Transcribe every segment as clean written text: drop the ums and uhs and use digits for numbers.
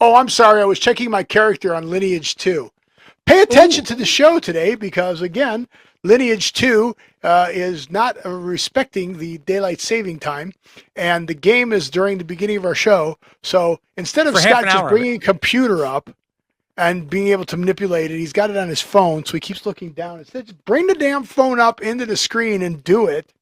Oh, I'm sorry. I was checking my character on Lineage 2. Pay attention to the show today because, again, Lineage 2 is not respecting the daylight saving time, and the game is during the beginning of our show. So instead of Scott just bringing a computer up and being able to manipulate it, he's got it on his phone, so he keeps looking down. Instead, just bring the damn phone up into the screen and do it.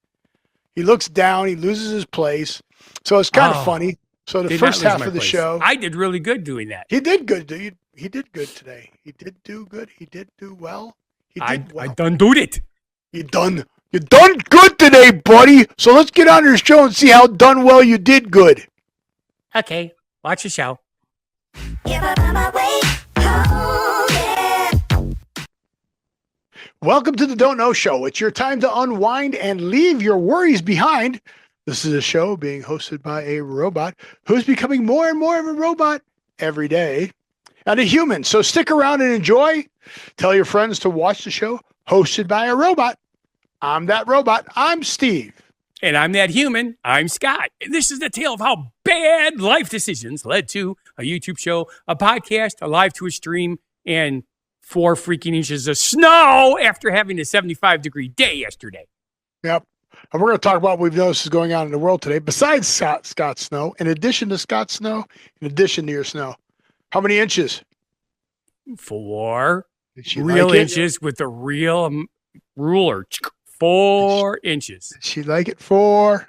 He looks down. He loses his place. So it's kind of funny. So the first half of the show, I did really good doing that. He did good, dude. He did good today. He did do good. He did do well. I done doed it. You done good today, buddy. So let's get on this show and see how done well you did good. Okay, watch the show. Welcome to the Don't Know Show. It's your time to unwind and leave your worries behind. This is a show being hosted by a robot who's becoming more and more of a robot every day and a human. So stick around and enjoy. Tell your friends to watch the show hosted by a robot. I'm that robot. I'm Steve. And I'm that human. I'm Scott. And this is the tale of how bad life decisions led to a YouTube show, a podcast, a live Twitch stream, and 4 freaking inches of snow after having a 75-degree day yesterday. Yep. And we're going to talk about what we've noticed is going on in the world today, besides Scott's snow, in addition to Scott's snow, in addition to your snow. How many inches? 4 real inches with a real ruler. 4 inches. Did she like it? 4.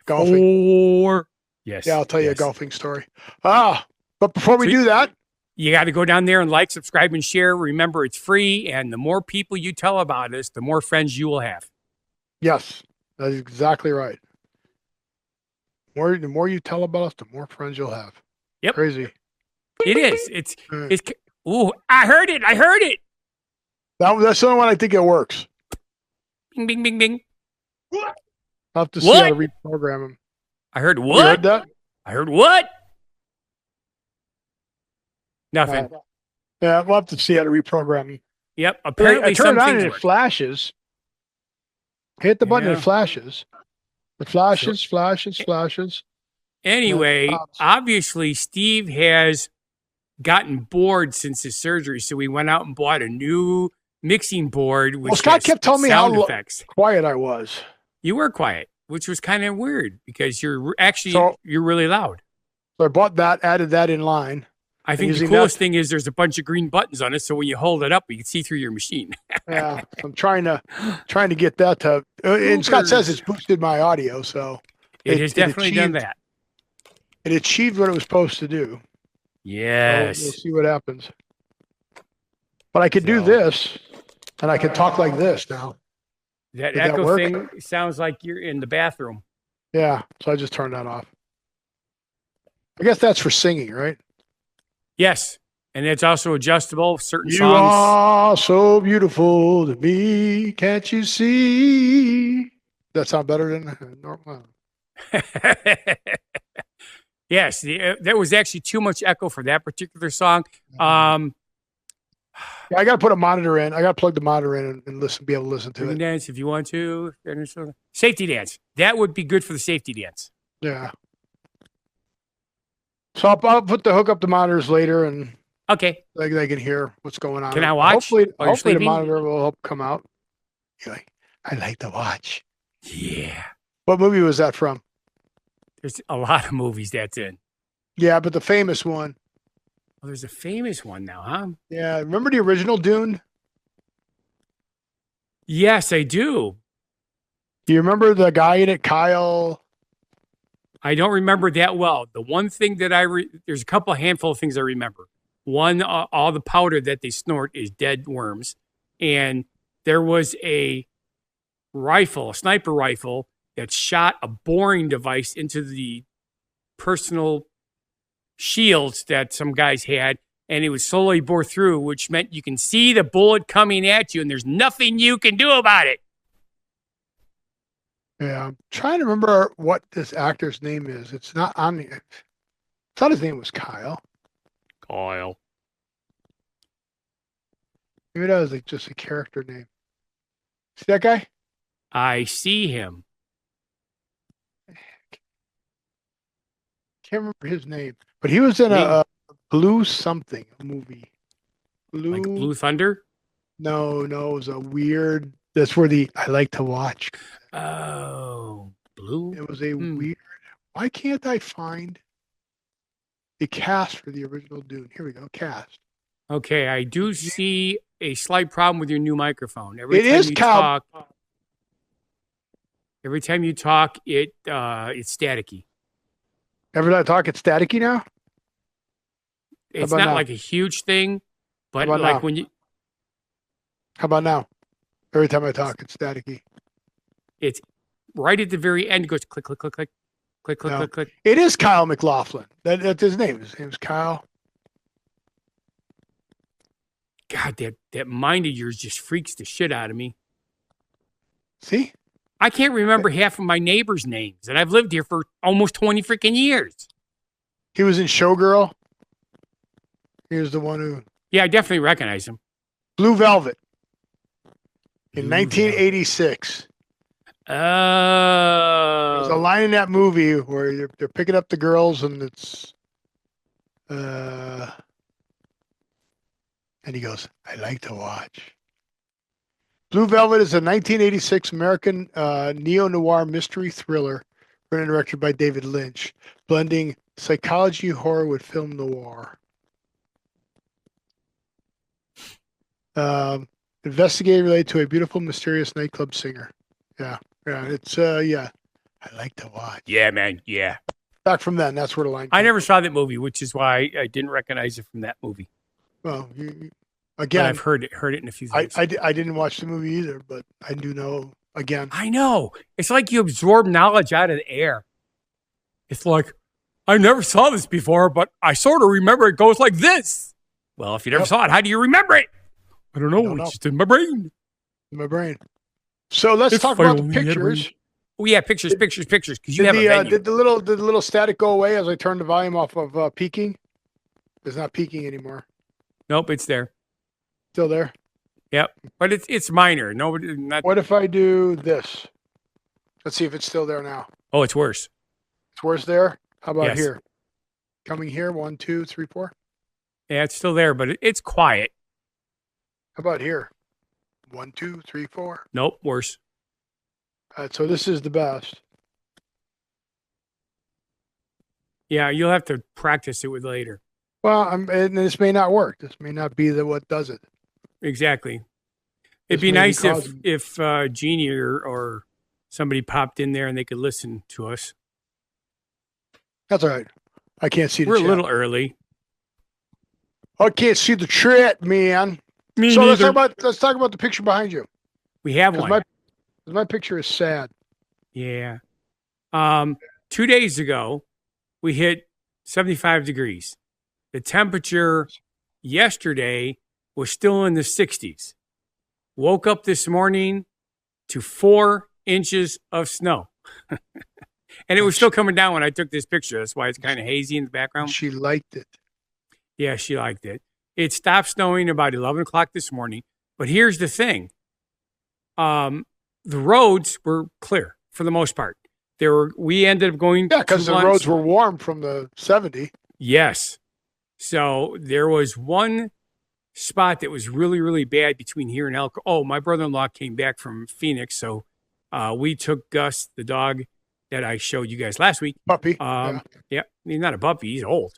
Golfing. 4. Yes. Yeah, I'll tell you a golfing story. But before we do that, you got to go down there and like, subscribe, and share. Remember, it's free, and the more people you tell about us, the more friends you will have. Yes, that's exactly right. The more you tell about us, the more friends you'll have. Yep. Crazy. It is. It's. Ooh, I heard it. That's the only one I think it works. Bing, bing, bing, bing. I'll have to see how to reprogram him. I heard what? You heard that? I heard what? Nothing. Yeah, we'll have to see how to reprogram him. Yep. Apparently, I turn it on and it flashes. Hit the button and it flashes. It flashes. Anyway, obviously, Steve has gotten bored since his surgery, so we went out and bought a new mixing board. Which Scott kept telling me how quiet I was. You were quiet, which was kind of weird because you're really loud. So I bought that, added that in line. I think the coolest thing is there's a bunch of green buttons on it, so when you hold it up, you can see through your machine. Yeah, I'm trying to get that to. And Scott says it's boosted my audio, so it has definitely done that. It achieved what it was supposed to do. Yes. So we'll see what happens. But I could do this, and I can talk like this now. That echo thing sounds like you're in the bathroom. Yeah, so I just turned that off. I guess that's for singing, right? Yes, and it's also adjustable. Certain songs. You are so beautiful to me, can't you see? Does that sound better than normal? Yes, there was actually too much echo for that particular song. Yeah, I got to put a monitor in. I got to plug the monitor in and be able to listen to it. Dance if you want to. Safety dance. That would be good for the safety dance. Yeah. So I'll hook up the monitors later, and they can hear what's going on. Can I watch? Hopefully the monitor will help come out. You're like, I like to watch. Yeah. What movie was that from? There's a lot of movies that's in. Yeah, but the famous one. Well, there's a famous one now, huh? Yeah. Remember the original Dune? Yes, I do. Do you remember the guy in it, Kyle? I don't remember that well. The one thing that there's a handful of things I remember. One, all the powder that they snort is dead worms. And there was a sniper rifle that shot a boring device into the personal shields that some guys had. And it would slowly bore through, which meant you can see the bullet coming at you and there's nothing you can do about it. Yeah, I'm trying to remember what this actor's name is. It's not on the. I thought his name was Kyle. Kyle. Maybe that was just a character name. See that guy? I see him. can't remember his name, but he was in a Blue something movie. Like Blue. Blue Thunder? No, it was a weird. That's where the I like to watch. Oh, Blue? It was a weird. Why can't I find the cast for the original Dune? Here we go, cast. Okay, I do see a slight problem with your new microphone. It is Cal. Every time you talk, it's staticky. Every time I talk, it's staticky now. It's not like a huge thing, but like now? when you. How about now? Every time I talk, it's staticky. It's right at the very end. It goes click, click, click, click, click, click, click, click. It is Kyle McLaughlin. That's his name. His name's Kyle. God, that mind of yours just freaks the shit out of me. See? I can't remember half of my neighbors' names, and I've lived here for almost 20 freaking years. He was in Showgirl. He was the one who... Yeah, I definitely recognize him. Blue Velvet. In 1986. There's a line in that movie where they're picking up the girls and it's... and he goes, I like to watch. Blue Velvet is a 1986 American neo-noir mystery thriller written and directed by David Lynch, blending psychology horror with film noir. Investigative related to a beautiful, mysterious nightclub singer. Yeah, it's I like to watch. Yeah, man, yeah. Back from then, that's where the line came. I never saw that movie, which is why I didn't recognize it from that movie. Well, again, but I've heard it in a few things. I didn't watch the movie either, but I do know, again. I know. It's like you absorb knowledge out of the air. It's like, I never saw this before, but I sort of remember it goes like this. Well, if you never saw it, how do you remember it? I don't know. It's just in my brain. In my brain. So let's talk about the pictures. Oh yeah, pictures. Because you have a venue. Did the little static go away as I turned the volume off of peaking? It's not peaking anymore. Nope, it's there. Still there. Yep, but it's minor. Nobody. What if I do this? Let's see if it's still there now. Oh, it's worse. It's worse there. How about here? Coming here. 1, 2, 3, 4. Yeah, it's still there, but it's quiet. How about here? 1, 2, 3, 4. Nope, worse. All right, so this is the best. Yeah, you'll have to practice it with later. Well, and this may not work. This may not be what does it. Exactly. It'd be nice if Jeannie or somebody popped in there and they could listen to us. That's all right. I can't see the We're chat. A little early. I can't see the chat, man. Me so neither. let's talk about the picture behind you. We have one. My picture is sad. Yeah. 2 days ago, we hit 75 degrees. The temperature yesterday was still in the 60s. Woke up this morning to 4 inches of snow. And it was still coming down when I took this picture. That's why it's kind of hazy in the background. She liked it. Yeah, she liked it. It stopped snowing about 11 o'clock this morning. But here's the thing. The roads were clear for the most part. We ended up going because the roads were warm from the 70. Yes. So there was one spot that was really, really bad between here and Elko. Oh, my brother-in-law came back from Phoenix. So we took Gus, the dog that I showed you guys last week. Puppy. Yeah. He's not a puppy. He's old.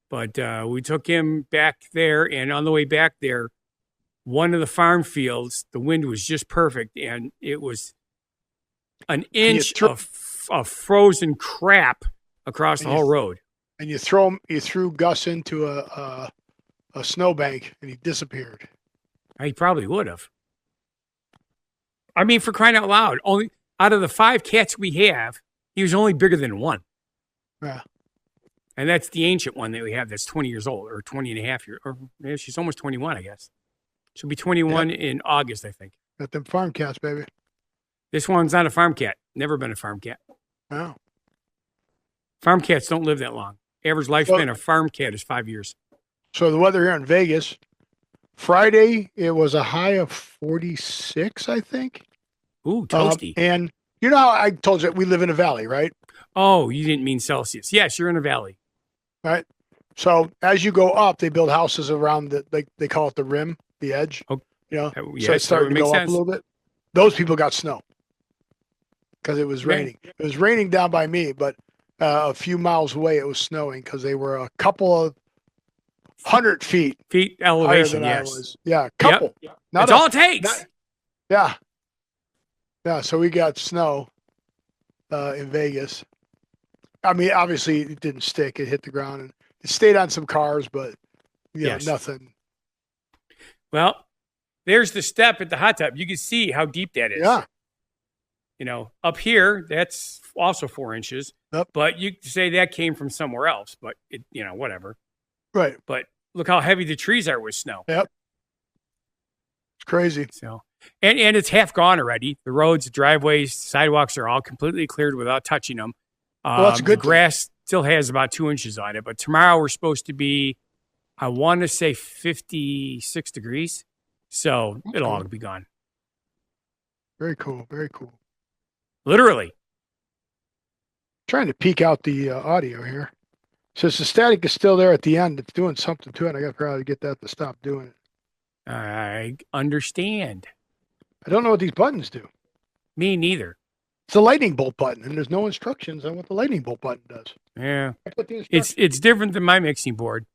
But we took him back there. And on the way back there, one of the farm fields, the wind was just perfect. And it was an inch of frozen crap across the whole road. And you threw Gus into a snowbank and he disappeared. He probably would have. I mean, for crying out loud, only out of the 5 cats we have, he was only bigger than 1. Yeah. And that's the ancient one that we have that's 20 years old or 20 and a half years. Or maybe she's almost 21, I guess. She'll be 21 in August, I think. Got them farm cats, baby. This one's not a farm cat. Never been a farm cat. Oh. Farm cats don't live that long. Average lifespan of farm cat is 5 years. So the weather here in Vegas, Friday, it was a high of 46, I think. Ooh, toasty. And you know how I told you we live in a valley, right? Oh, you didn't mean Celsius. Yes, you're in a valley. right? So as you go up, they build houses around they call it the rim, the edge, Oh, So it's yes, that starting would to make go up a sense. little bit. Those people got snow because it was Okay. raining. It was raining down by me, but a few miles away it was snowing because they were a couple of 100 feet Feet higher elevation, than I yes. was. Yeah, Yep. couple. Not That's a all it not takes. yeah. Yeah, so we got snow in Vegas. I mean, obviously it didn't stick. It hit the ground and it stayed on some cars, but Yes. nothing. Well, there's the step at the hot tub. You can see how deep that is. Yeah. Up here, that's also 4 inches, Yep. but you could say that came from somewhere else, but whatever. Right. But look how heavy the trees are with snow. Yep. It's crazy. So, and it's half gone already. The roads, the driveways, sidewalks are all completely cleared without touching them. Well, that's a good The grass still has about 2 inches on it, but tomorrow we're supposed to be, I want to say 56 degrees. So it'll all be gone. Very cool. Very cool. Literally. Trying to peek out the audio here. Since the static is still there at the end, it's doing something to it. I got to figure out how to get that to stop doing it. I understand. I don't know what these buttons do. Me neither. It's a lightning bolt button, and there's no instructions on what the lightning bolt button does. Yeah. I put the instructions. It's different than my mixing board.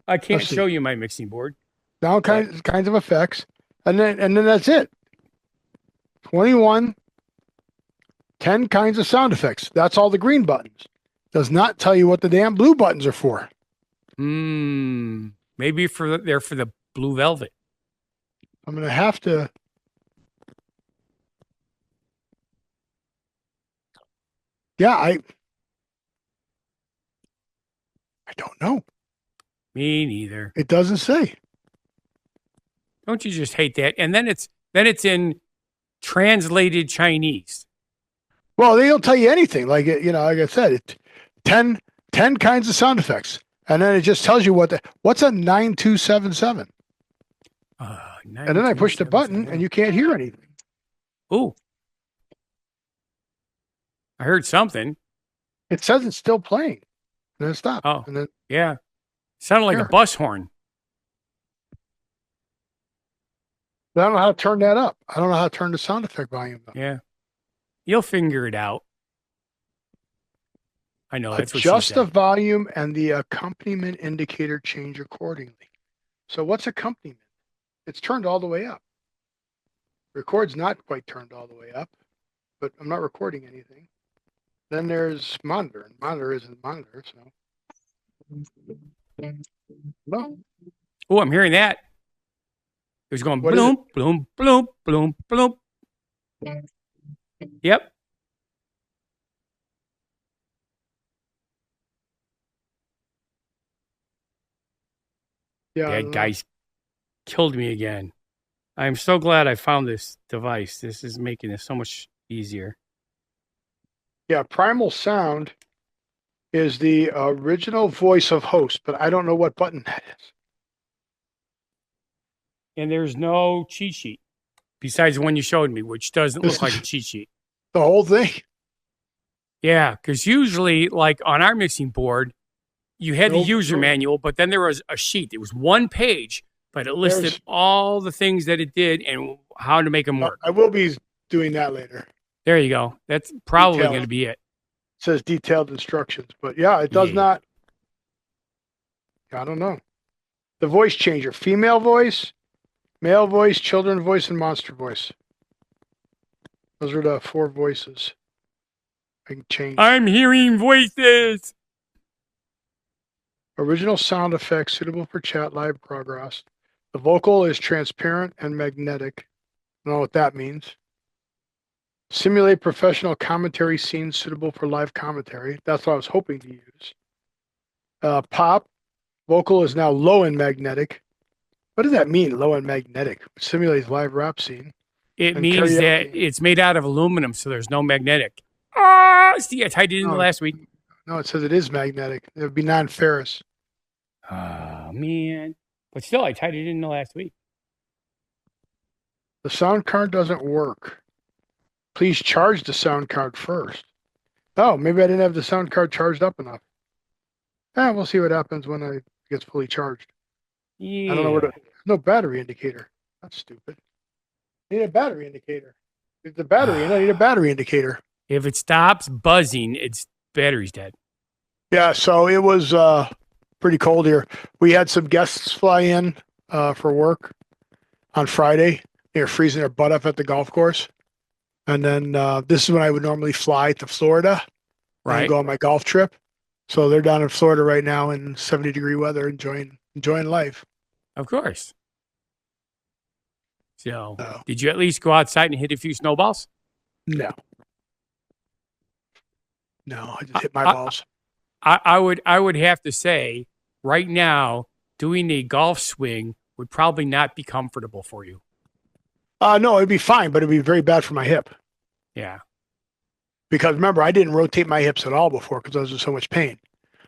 I can't Let's see. show you my mixing board. Down kinds of effects, and then that's it. 21, 10 kinds of sound effects. That's all the green buttons. Does not tell you what the damn blue buttons are for. Maybe they're for the blue velvet. I'm gonna have to. Yeah, I don't know. Me neither. It doesn't say. Don't you just hate that? And then it's in translated Chinese. Well, they don't tell you anything. Like like I said, 10 kinds of sound effects, and then it just tells you what's a 9277. And then I push the button, and you can't hear anything. Ooh, I heard something. It says it's still playing, and then it stopped. Oh, and then yeah, sounded like Here. a bus horn. But I don't know how to turn that up. I don't know how to turn the sound effect volume up. Yeah, you'll figure it out. I know that's what she Adjust the said. volume and the accompaniment indicator change accordingly. So what's accompaniment? It's turned all the way up. Record's not quite turned all the way up, but I'm not recording anything. Then there's monitor, and monitor isn't monitor, so. No. Oh, I'm hearing that. It was going What is bloom, bloom, bloom, bloom, bloom. Yep. Yeah. That guy's killed me again. I'm so glad I found this device. This is making it so much easier. Yeah, Primal Sound is the original voice of host, but I don't know what button that is. And there's no cheat sheet besides the one you showed me, which doesn't look like a cheat sheet. The whole thing. Yeah, because usually, like on our mixing board, you had the user manual, but then there was a sheet. It was one page, but it listed all the things that it did and how to make them work. I will be doing that later. There you go. That's probably going to be it. It says detailed instructions, but yeah, it does not. I don't know. The voice changer: female voice, male voice, children voice, and monster voice. Those are the 4 voices I can change. I'm hearing voices. Original sound effects suitable for chat live progress. The vocal is transparent and magnetic. I don't know what that means. Simulate professional commentary scenes suitable for live commentary. That's what I was hoping to use. Pop. Vocal is now low and magnetic. What does that mean, low and magnetic? Simulates live rap scene. It And means karaoke. that it's made out of aluminum, so there's no magnetic. See, I tied it in last week. No, it says it is magnetic. It would be non-ferrous. Oh, man. But still, I tied it in the last week. The sound card doesn't work. Please charge the sound card first. Oh, maybe I didn't have the sound card charged up enough. We'll see what happens when it gets fully charged. I don't know where Yeah. to. No battery indicator. That's stupid. I need a battery indicator. If the battery, and I need a battery indicator. If it stops buzzing, its battery's dead. Yeah, so it was pretty cold here. We had some guests fly in for work on Friday. They were freezing their butt off at the golf course. And then this is when I would normally fly to Florida and Right. go on my golf trip. So they're down in Florida right now in 70-degree weather, enjoying life. Of course. So, So, did you at least go outside and hit a few snowballs? no, I just I, hit my I, balls. I would have to say, right now, doing a golf swing would probably not be comfortable for you. No, it'd be fine, but it'd be very bad for my hip. Yeah. Because remember, I didn't rotate my hips at all before because I was in so much pain.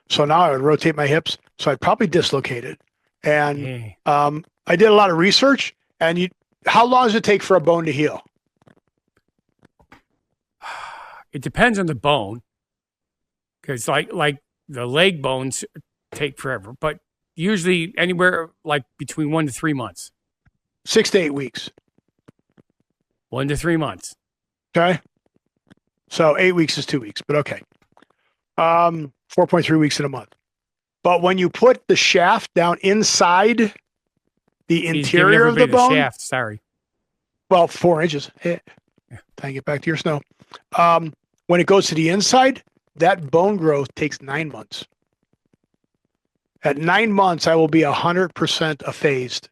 So now I would rotate my hips, so I'd probably dislocate it. And Yeah. I did a lot of research. And how long does it take for a bone to heal? It depends on the bone, because like the leg bones take forever, but usually anywhere like between 1 to 3 months. 6 to 8 weeks. 1 to 3 months. Okay. So 8 weeks is 2 weeks, but okay. 4.3 weeks in a month. But when you put the shaft down inside the He's giving interior of the everybody bone, shaft. Sorry. well, 4 inches. Time to get back to your snow. When it goes to the inside, that bone growth takes 9 months. At 9 months, I will be 100% aphased,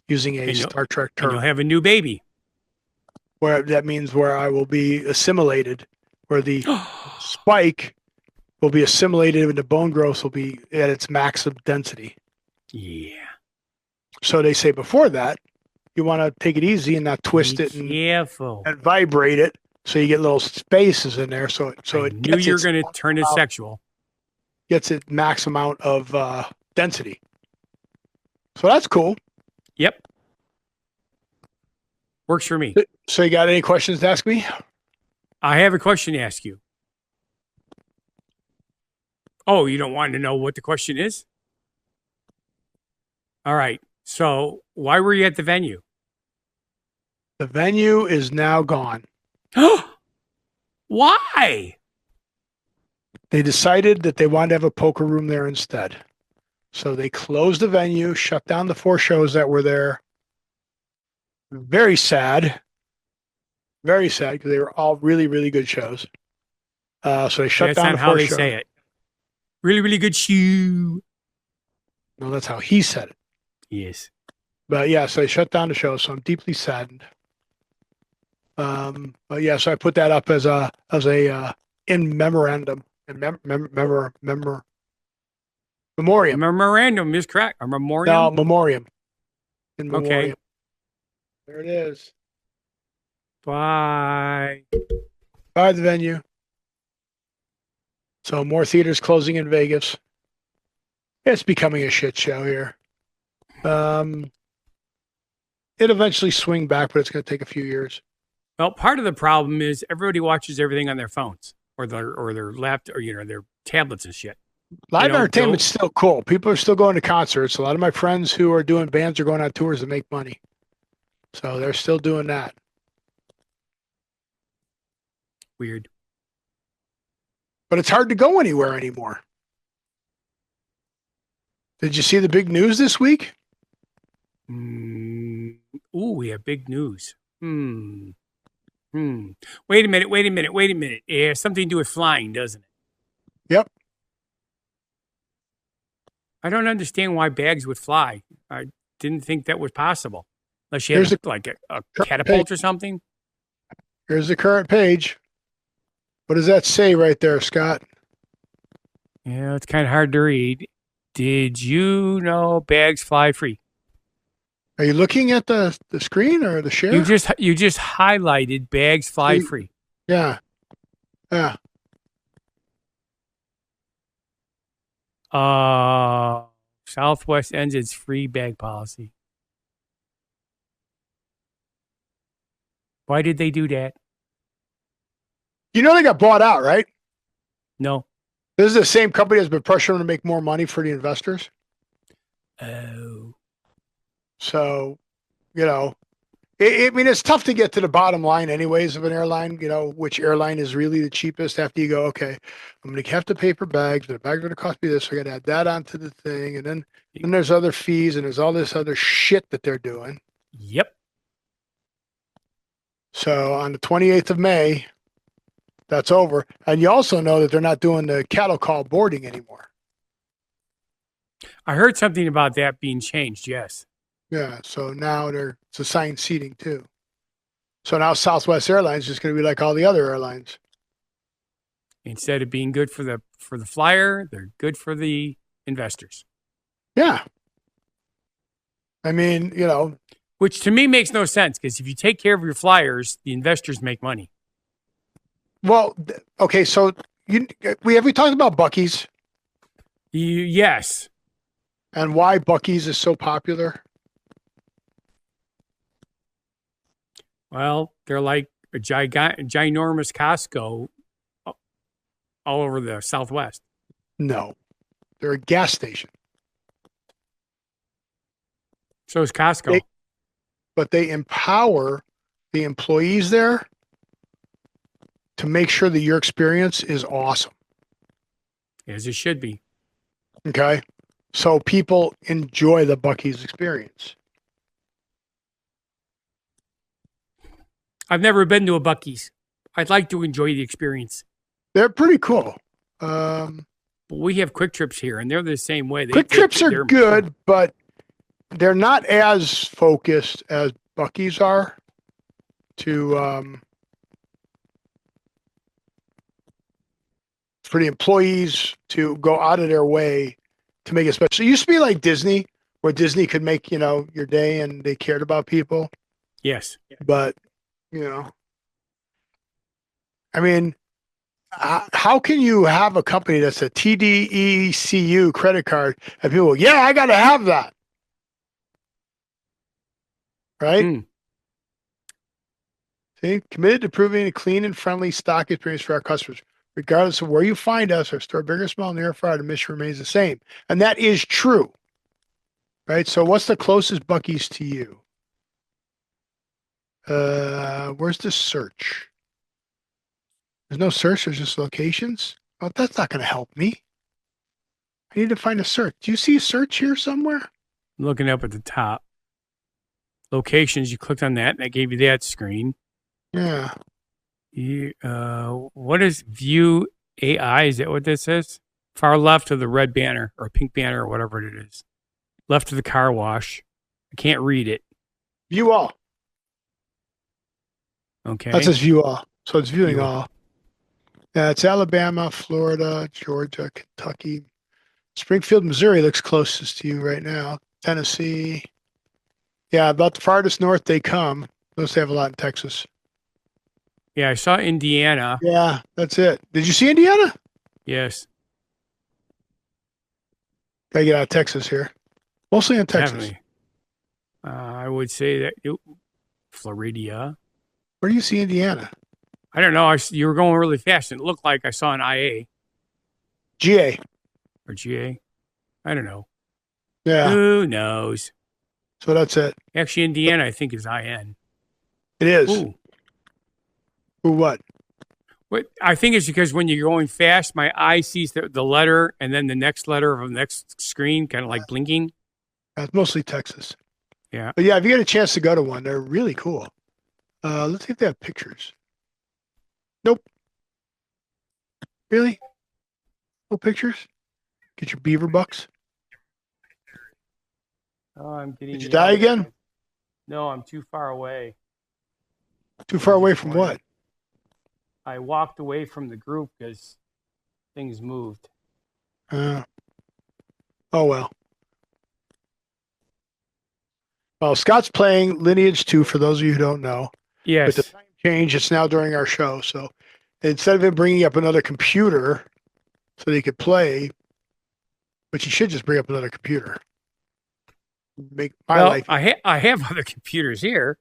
using a Star Trek And you'll term, have a new baby. where that means where I will be assimilated, where the spike will be assimilated and the bone growth will be at its maximum density. Yeah. So they say before that, you want to take it easy and not twist it Careful. and vibrate it, so you get little spaces in there. So I it knew gets you were its, going to turn it sexual. gets its max amount of density. So that's cool. Yep. Works for me. So you got any questions to ask me? I have a question to ask you. Oh, you don't want to know what the question is? All right. So why were you at the venue? The venue is now gone. Why? They decided that they wanted to have a poker room there instead. So they closed the venue, shut down the 4 shows that were there. Very sad. Very sad, because they were all really, really good shows. So they shut That's down not the how 4 they shows. say it. Really, really good shoe. No, that's how he said it. Yes. But yeah, so they shut down the show. So I'm deeply saddened. But yeah, so I put that up as a in memorandum and memoriam. Memorandum is correct. A memoriam. No, memoriam. In Okay. memoriam. There it is. Bye. By the venue. So more theaters closing in Vegas. It's becoming a shit show here. It eventually swing back, but it's going to take a few years. Well, part of the problem is everybody watches everything on their phones or their laptop or their tablets and shit. Live entertainment's still cool. People are still going to concerts. A lot of my friends who are doing bands are going on tours to make money. So they're still doing that. Weird. But it's hard to go anywhere anymore. Did you see the big news this week? Ooh, we have big news. Wait a minute. It has something to do with flying, doesn't it? Yep. I don't understand why bags would fly. I didn't think that was possible. Unless you Here's had like a catapult or something. Here's the current page. What does that say right there, Scott? Yeah, it's kind of hard to read. Did you know bags fly free? Are you looking at the screen or the share? You just highlighted bags fly free. Yeah. Yeah. Southwest ends its free bag policy. Why did they do that? You know they got bought out, right? No. This is the same company that's been pressuring them to make more money for the investors. Oh. So, you know, I mean, it's tough to get to the bottom line, anyways, of an airline. You know, which airline is really the cheapest after you go, okay, I'm going to have to pay for bags, but the bags are going to cost me this. So I got to add that onto the thing. And then there's other fees and there's all this other shit that they're doing. Yep. So on the 28th of May, that's over. And you also know that they're not doing the cattle call boarding anymore. I heard something about that being changed. Yes. Yeah. So now it's assigned seating too. So now Southwest Airlines is going to be like all the other airlines. Instead of being good for the flyer, they're good for the investors. Yeah. I mean, you know, which to me makes no sense because if you take care of your flyers, the investors make money. Well, okay, so we talked about Buc-ee's? Yes. And why Buc-ee's is so popular? Well, they're like a ginormous Costco all over the Southwest. No, they're a gas station. So is Costco. But they empower the employees there to make sure that your experience is awesome. As it should be. Okay? So people enjoy the Buc-ee's experience. I've never been to a Buc-ee's. I'd like to enjoy the experience. They're pretty cool. But we have Quick Trips here, and they're the same way. Quick Trips are good, but they're not as focused as Buc-ee's are to for the employees to go out of their way to make it special. It used to be like Disney, where Disney could make, you know, your day and they cared about people. Yes. But, you know, I mean, how can you have a company that's a TDECU credit card and people go, yeah, I got to have that. Right? See, committed to proving a clean and friendly stock experience for our customers. Regardless of where you find us, our store, big or small, near or far, the mission remains the same. And that is true. Right? So what's the closest Buc-ee's to you? Where's the search? There's no search, there's just locations. Oh, that's not going to help me. I need to find a search. Do you see a search here somewhere? I'm looking up at the top. Locations, you clicked on that, and that gave you that screen. Yeah. What is View AI? Is that what this is? Far left of the red banner or pink banner or whatever it is. Left of the car wash. I can't read it. View all. Okay. That says view all. So it's viewing all. Yeah, it's Alabama, Florida, Georgia, Kentucky. Springfield, Missouri looks closest to you right now. Tennessee. Yeah, about the farthest north they come. Those they have a lot in Texas. Yeah, I saw Indiana. Yeah, that's it. Did you see Indiana? Yes. Gotta get out of Texas here. Mostly in Texas. Definitely. I would say that Florida. Where do you see Indiana? I don't know. You were going really fast. It looked like I saw an IA. GA. Or GA. I don't know. Yeah. Who knows? So that's it. Actually, Indiana, I think, is IN. It is. Ooh. Ooh, what? I think it's because when you're going fast, my eye sees the letter and then the next letter of the next screen kind of like blinking. It's mostly Texas. Yeah. But yeah, if you get a chance to go to one, they're really cool. Let's see if they have pictures. Nope. Really? No pictures? Get your beaver bucks? Oh, I'm getting. Did you die again? No, I'm too far away. Too far away from what? I walked away from the group because things moved. Oh, well. Well, Scott's playing Lineage 2, for those of you who don't know. Yes. With the time change, it's now during our show. So instead of him bringing up another computer so that he could play, which he should just bring up another computer. Make my life. I have other computers here.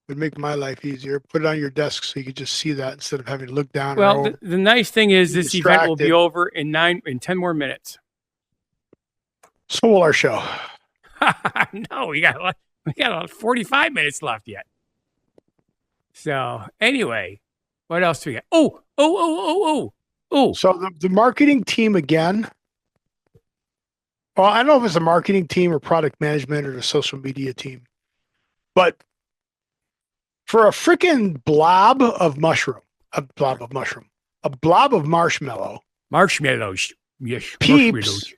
Would make my life easier. Put it on your desk so you could just see that instead of having to look down or Well, over. the nice thing is this event will be Distracted. over in 10 more minutes. So will our show. No, we got 45 minutes left yet. So anyway, what else do we got? Oh. So the marketing team again. Well, I don't know if it's a marketing team or product management or the social media team, but for a freaking blob of marshmallow, Marshmallows. Yes, Peeps marshmallows.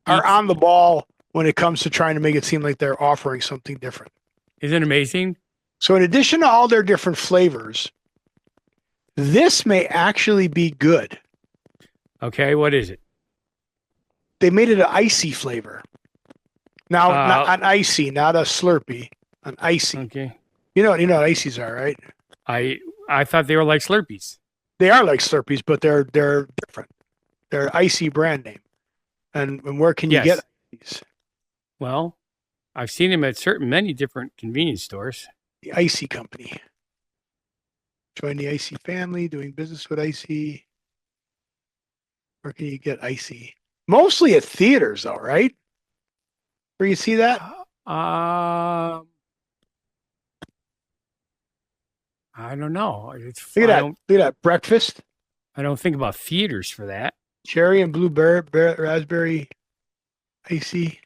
are on the ball when it comes to trying to make it seem like they're offering something different. Isn't it amazing? So in addition to all their different flavors, this may actually be good. Okay, what is it? They made it an icy flavor. Now, not an icy, not a Slurpee, an icy. Okay. You know what ices are, right? I thought they were like Slurpees. They are like Slurpees, but they're different. They're icy brand name. And where can you Yes. get these? Well, I've seen them at many different convenience stores. The Icy Company. Join the Icy family, doing business with Icy. Where can you get Icy? Mostly at theaters, though, right? Where you see that? I don't know. Look at that. Breakfast. I don't think about theaters for that. Cherry and blueberry, raspberry, Icy.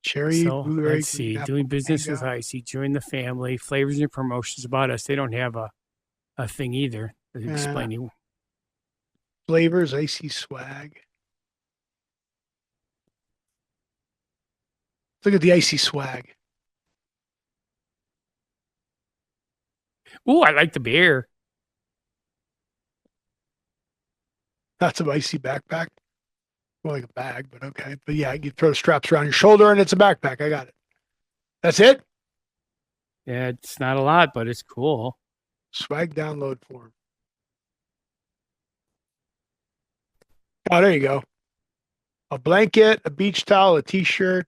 Cherry, So blueberry. let's see. apple, Doing business mango. with Icy. Join the family. Flavors and promotions about us. They don't have a thing either. Explaining. Flavors, Icy swag. Look at the Icy swag. Ooh, I like the beer. That's an Icy backpack. More like a bag, but okay. But yeah, you throw the straps around your shoulder and it's a backpack. I got it. That's it? Yeah, it's not a lot, but it's cool. Swag download form. Oh, there you go. A blanket, a beach towel, a t-shirt,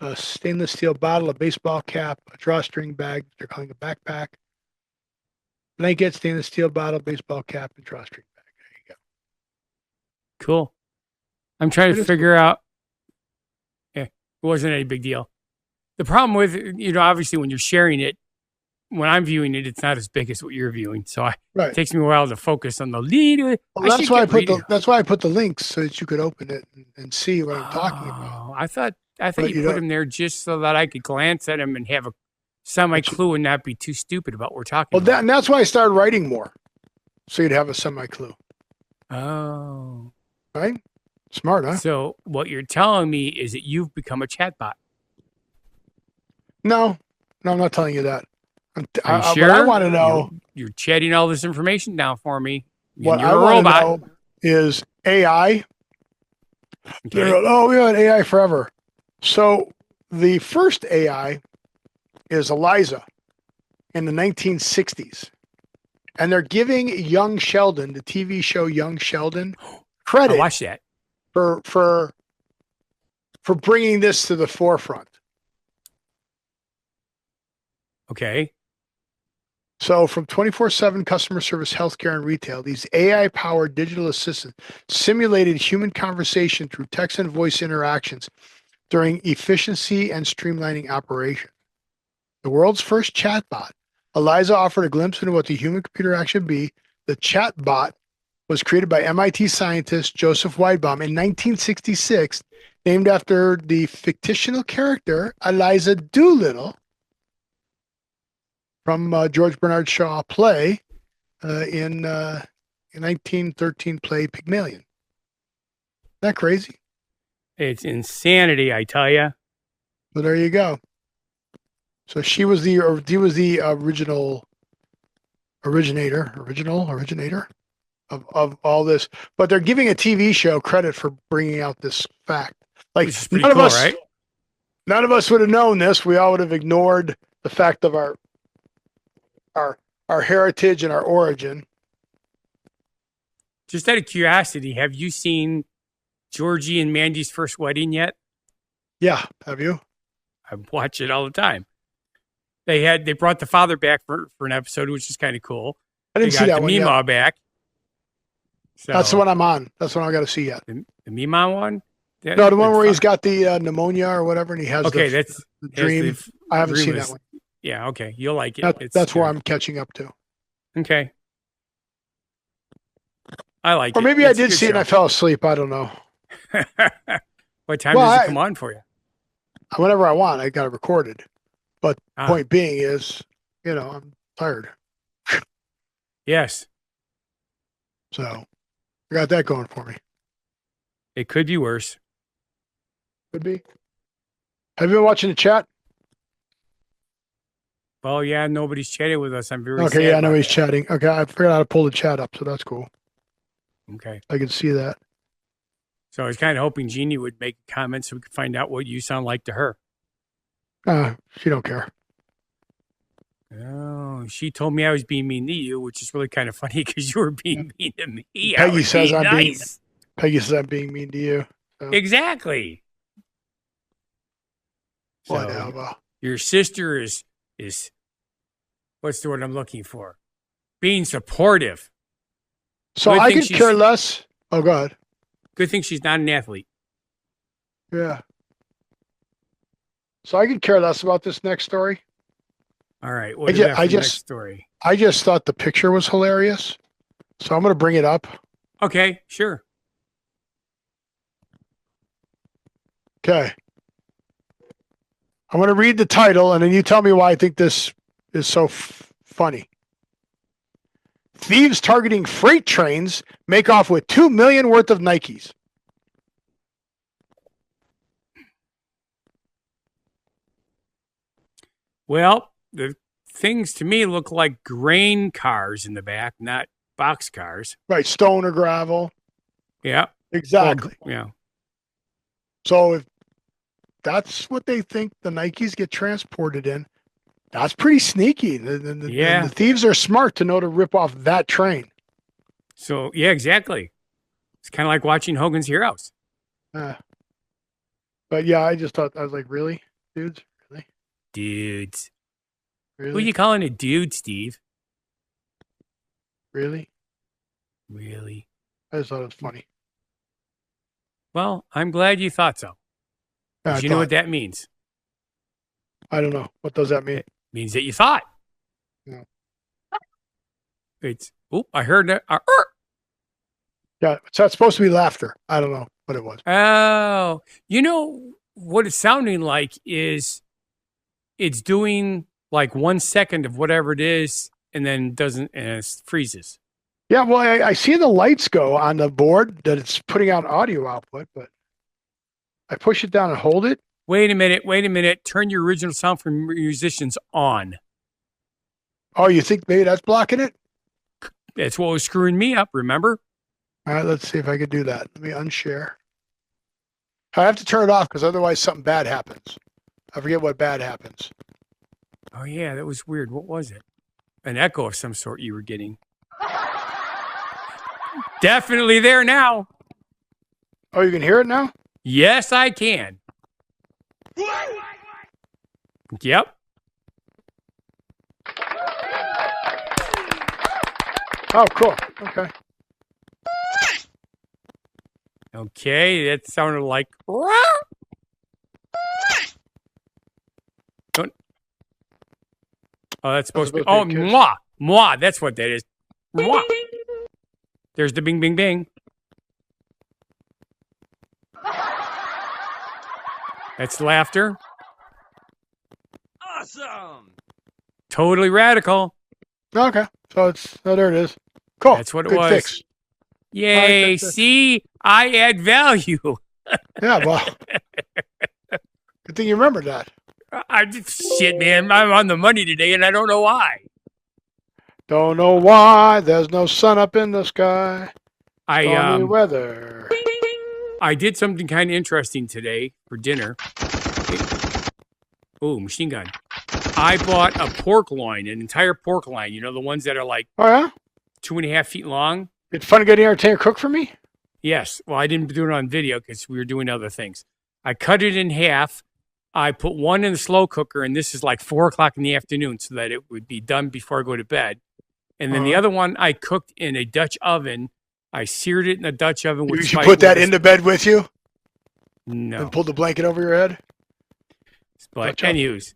a stainless steel bottle, a baseball cap, a drawstring bag. They're calling it a backpack. Blanket, stainless steel bottle, baseball cap, and drawstring bag. There you go. Cool. I'm trying It to is figure out. Yeah, it wasn't any big deal. The problem with, obviously when you're sharing it, when I'm viewing it, it's not as big as what you're viewing. So Right. it takes me a while to focus on the lead. Well, that's why I put the links so that you could open it and see what I'm talking about. I thought But you put them there just so that I could glance at them and have a semi clue and not be too stupid about what we're talking about. And that's why I started writing more, so you'd have a semi clue. Oh, Right? Smart, huh? So what you're telling me is that you've become a chatbot. No, I'm not telling you that. Are you sure? What I want to know. You're chatting all this information down for me. What you're I a want robot. to know is AI. Okay. We had AI forever. So the first AI is ELIZA in the 1960s. And they're giving young Sheldon, the TV show Young Sheldon, I credit watched that. for bringing this to the forefront. Okay. So from 24/7 customer service, healthcare, and retail, these AI-powered digital assistants simulated human conversation through text and voice interactions during efficiency and streamlining operation. The world's first chatbot, ELIZA offered a glimpse into what the human-computer interaction be. The chatbot was created by MIT scientist Joseph Weidenbaum in 1966, named after the fictional character Eliza Doolittle from George Bernard Shaw play in 1913 play Pygmalion. Isn't that crazy? It's insanity, I tell you. So there you go. So he was the originator of all this. But they're giving a TV show credit for bringing out this fact. Like Which is pretty cool, right? None of us would have known this. We all would have ignored the fact of our heritage and our origin. Just out of curiosity, have you seen Georgie and Mandy's First Wedding yet? Yeah, have you? I watch it all the time. They brought the father back for an episode, which is kind of cool. I didn't They see got that the one Meemaw yet. back. So, That's the one I'm on. That's the one I got to see yet. the Meemaw one? No, the one where he's got the pneumonia or whatever, and he has the dream. I haven't seen that one. Yeah, okay. You'll like it. That's where I'm catching up to. Okay. I like it. Or maybe I did see it and I fell asleep. I don't know. What time does it come on for you? Whenever I want. I got it recorded. But point being is, I'm tired. Yes. So I got that going for me. It could be worse. Could be. Have you been watching the chat? Well, yeah, nobody's chatting with us. I'm very sad. Okay, yeah, nobody's chatting. Okay, I figured out how to pull the chat up, so that's cool. Okay. I can see that. So I was kind of hoping Jeannie would make a comment so we could find out what you sound like to her. She don't care. Oh, she told me I was being mean to you, which is really kind of funny because you were being mean to me. Peggy says I'm being mean to you. So. Exactly. Whatever. So your sister is what's the word I'm looking for? Being supportive. So I could care less. Oh, God. Good thing she's not an athlete. Yeah. So I could care less about this next story. All right. What is that for the next story? I just thought the picture was hilarious. So I'm going to bring it up. Okay, sure. Okay. I'm going to read the title, and then you tell me why I think this is so funny. Thieves targeting freight trains make off with $2 million worth of Nikes. Well, the things to me look like grain cars in the back, not box cars. Right, stone or gravel. Yeah. Exactly. Well, yeah. So if that's what they think the Nikes get transported in, that's pretty sneaky. The thieves are smart to know to rip off that train. So, yeah, exactly. It's kind of like watching Hogan's Heroes. But yeah, I just thought, I was like, really? Dudes? Really? Dudes. Really? Who are you calling a dude, Steve? Really? Really? I just thought it was funny. Well, I'm glad you thought so. Because you know what that means. I don't know. What does that mean? It means that you thought. No. I heard that. Yeah, it's supposed to be laughter. I don't know what it was. Oh, you know what it's sounding like is it's doing like 1 second of whatever it is and then doesn't, and it freezes. Yeah, well, I see the lights go on the board that it's putting out audio output, but I push it down and hold it. Wait a minute. Turn your original sound from musicians on. Oh, you think maybe that's blocking it? That's what was screwing me up, remember? All right, let's see if I can do that. Let me unshare. I have to turn it off because otherwise something bad happens. I forget what bad happens. Oh, yeah, that was weird. What was it? An echo of some sort you were getting. Definitely there now. Oh, you can hear it now? Yes, I can. Yep. Oh, cool. Okay. Okay, that sounded like. Oh, that's supposed to be. Oh, moi. Moi. That's what that is. Moi. There's the bing, bing, bing. That's laughter. Awesome. Totally radical. Okay. So there it is. Cool. That's what it Good was. Fix. Yay. Right, see, I add value. Yeah, well. Good thing you remembered that. Shit, man. I'm on the money today and I don't know why. Don't know why there's no sun up in the sky. Stormy weather. I did something kind of interesting today for dinner. Oh, machine gun. I bought a pork loin, an entire pork loin. You know, the ones that are like 2.5 feet long. It's fun getting entertainer cook for me? Yes. Well, I didn't do it on video because we were doing other things. I cut it in half. I put one in the slow cooker, and this is like 4 o'clock in the afternoon so that it would be done before I go to bed. And then the other one I cooked in a Dutch oven. I seared it in a Dutch oven. You should put that into bed with you? No. And pull the blanket over your head? But anyways,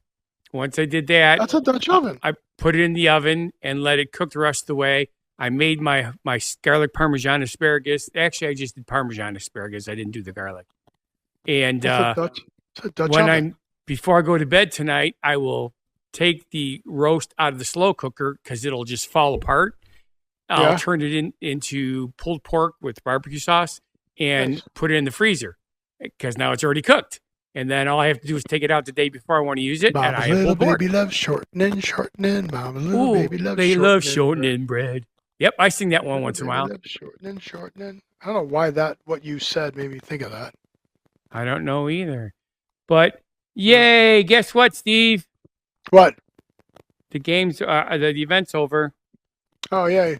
once I did that. That's a Dutch oven. I put it in the oven and let it cook the rest of the way. I made my garlic Parmesan asparagus. Actually, I just did Parmesan asparagus. I didn't do the garlic. And before I go to bed tonight, I will take the roast out of the slow cooker because it'll just fall apart. I'll turn it into pulled pork with barbecue sauce and put it in the freezer because now it's already cooked. And then all I have to do is take it out the day before I want to use it. Mama's and I have little pulled pork. baby loves shortening. Mama's little baby loves love shortening bread. Yep, I sing that one once in a while. Shortening. I don't know why what you said made me think of that. I don't know either. But yay! Guess what, Steve? What? The event's over. Oh yeah.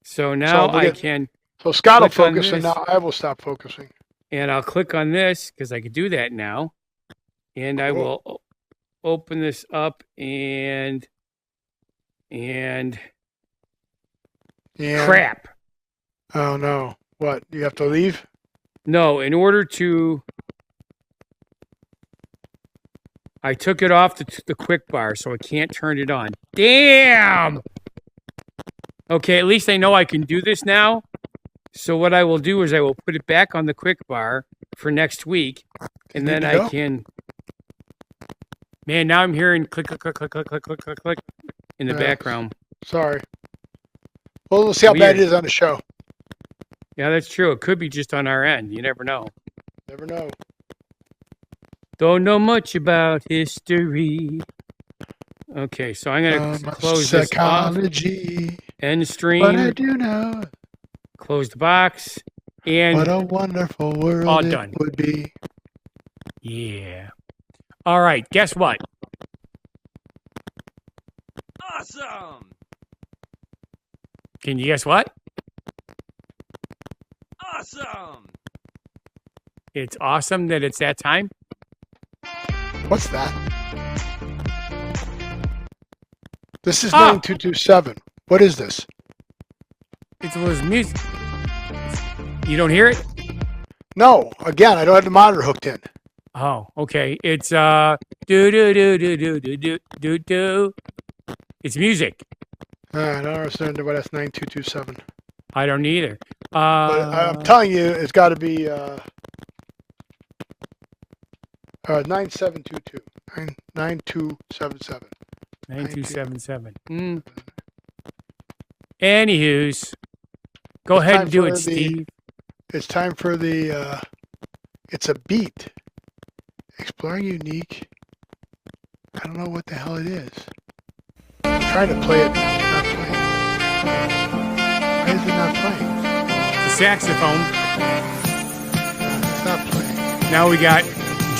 So now I can. So Scott will focus, and now I will stop focusing. And I'll click on this because I can do that now. And I will open this up and crap. Oh no! What? You have to leave? No, in order to. I took it off the quick bar, so I can't turn it on. Damn! Okay, at least I know I can do this now. So what I will do is I will put it back on the quick bar for next week, and then I can. Man, now I'm hearing click, click, click, click, click, click, click, click, click in the background. Sorry. Well, we'll see how bad it is on the show. Yeah, that's true. It could be just on our end. You never know. Never know. Don't know much about history. Okay, so I'm going to close this off. End stream. But I do know. Close the box. And what a wonderful world it would be. Yeah. All right, guess what? Awesome! Can you guess what? Awesome! It's awesome that it's that time. What's that? This is 9227. What is this? It was music. You don't hear it? No. Again, I don't have the monitor hooked in. Oh, okay. It's do do do do do do do do do. It's music. I don't understand why that's 9227. I don't either. But I'm telling you, it's got to be 9722. 9277. 9277. Anywho's, go ahead and do it, Steve. It's time for the. It's a beat. Exploring unique. I don't know what the hell it is. I'm trying to play it. It's not playing. Why is it not playing? The saxophone. It's not playing. Now we got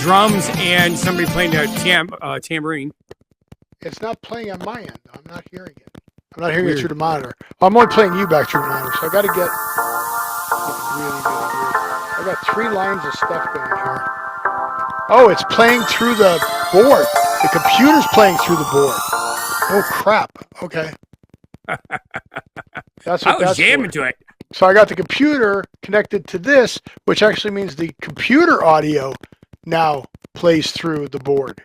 drums and somebody playing a tambourine. It's not playing on my end. I'm not hearing it. I'm not hearing it through the monitor. Well, I'm only playing you back through the monitor, so I got to get really, really good. I got 3 lines of stuff going here. Oh, it's playing through the board. The computer's playing through the board. Oh, crap. Okay. That's what I was jamming to it. So I got the computer connected to this, which actually means the computer audio now plays through the board.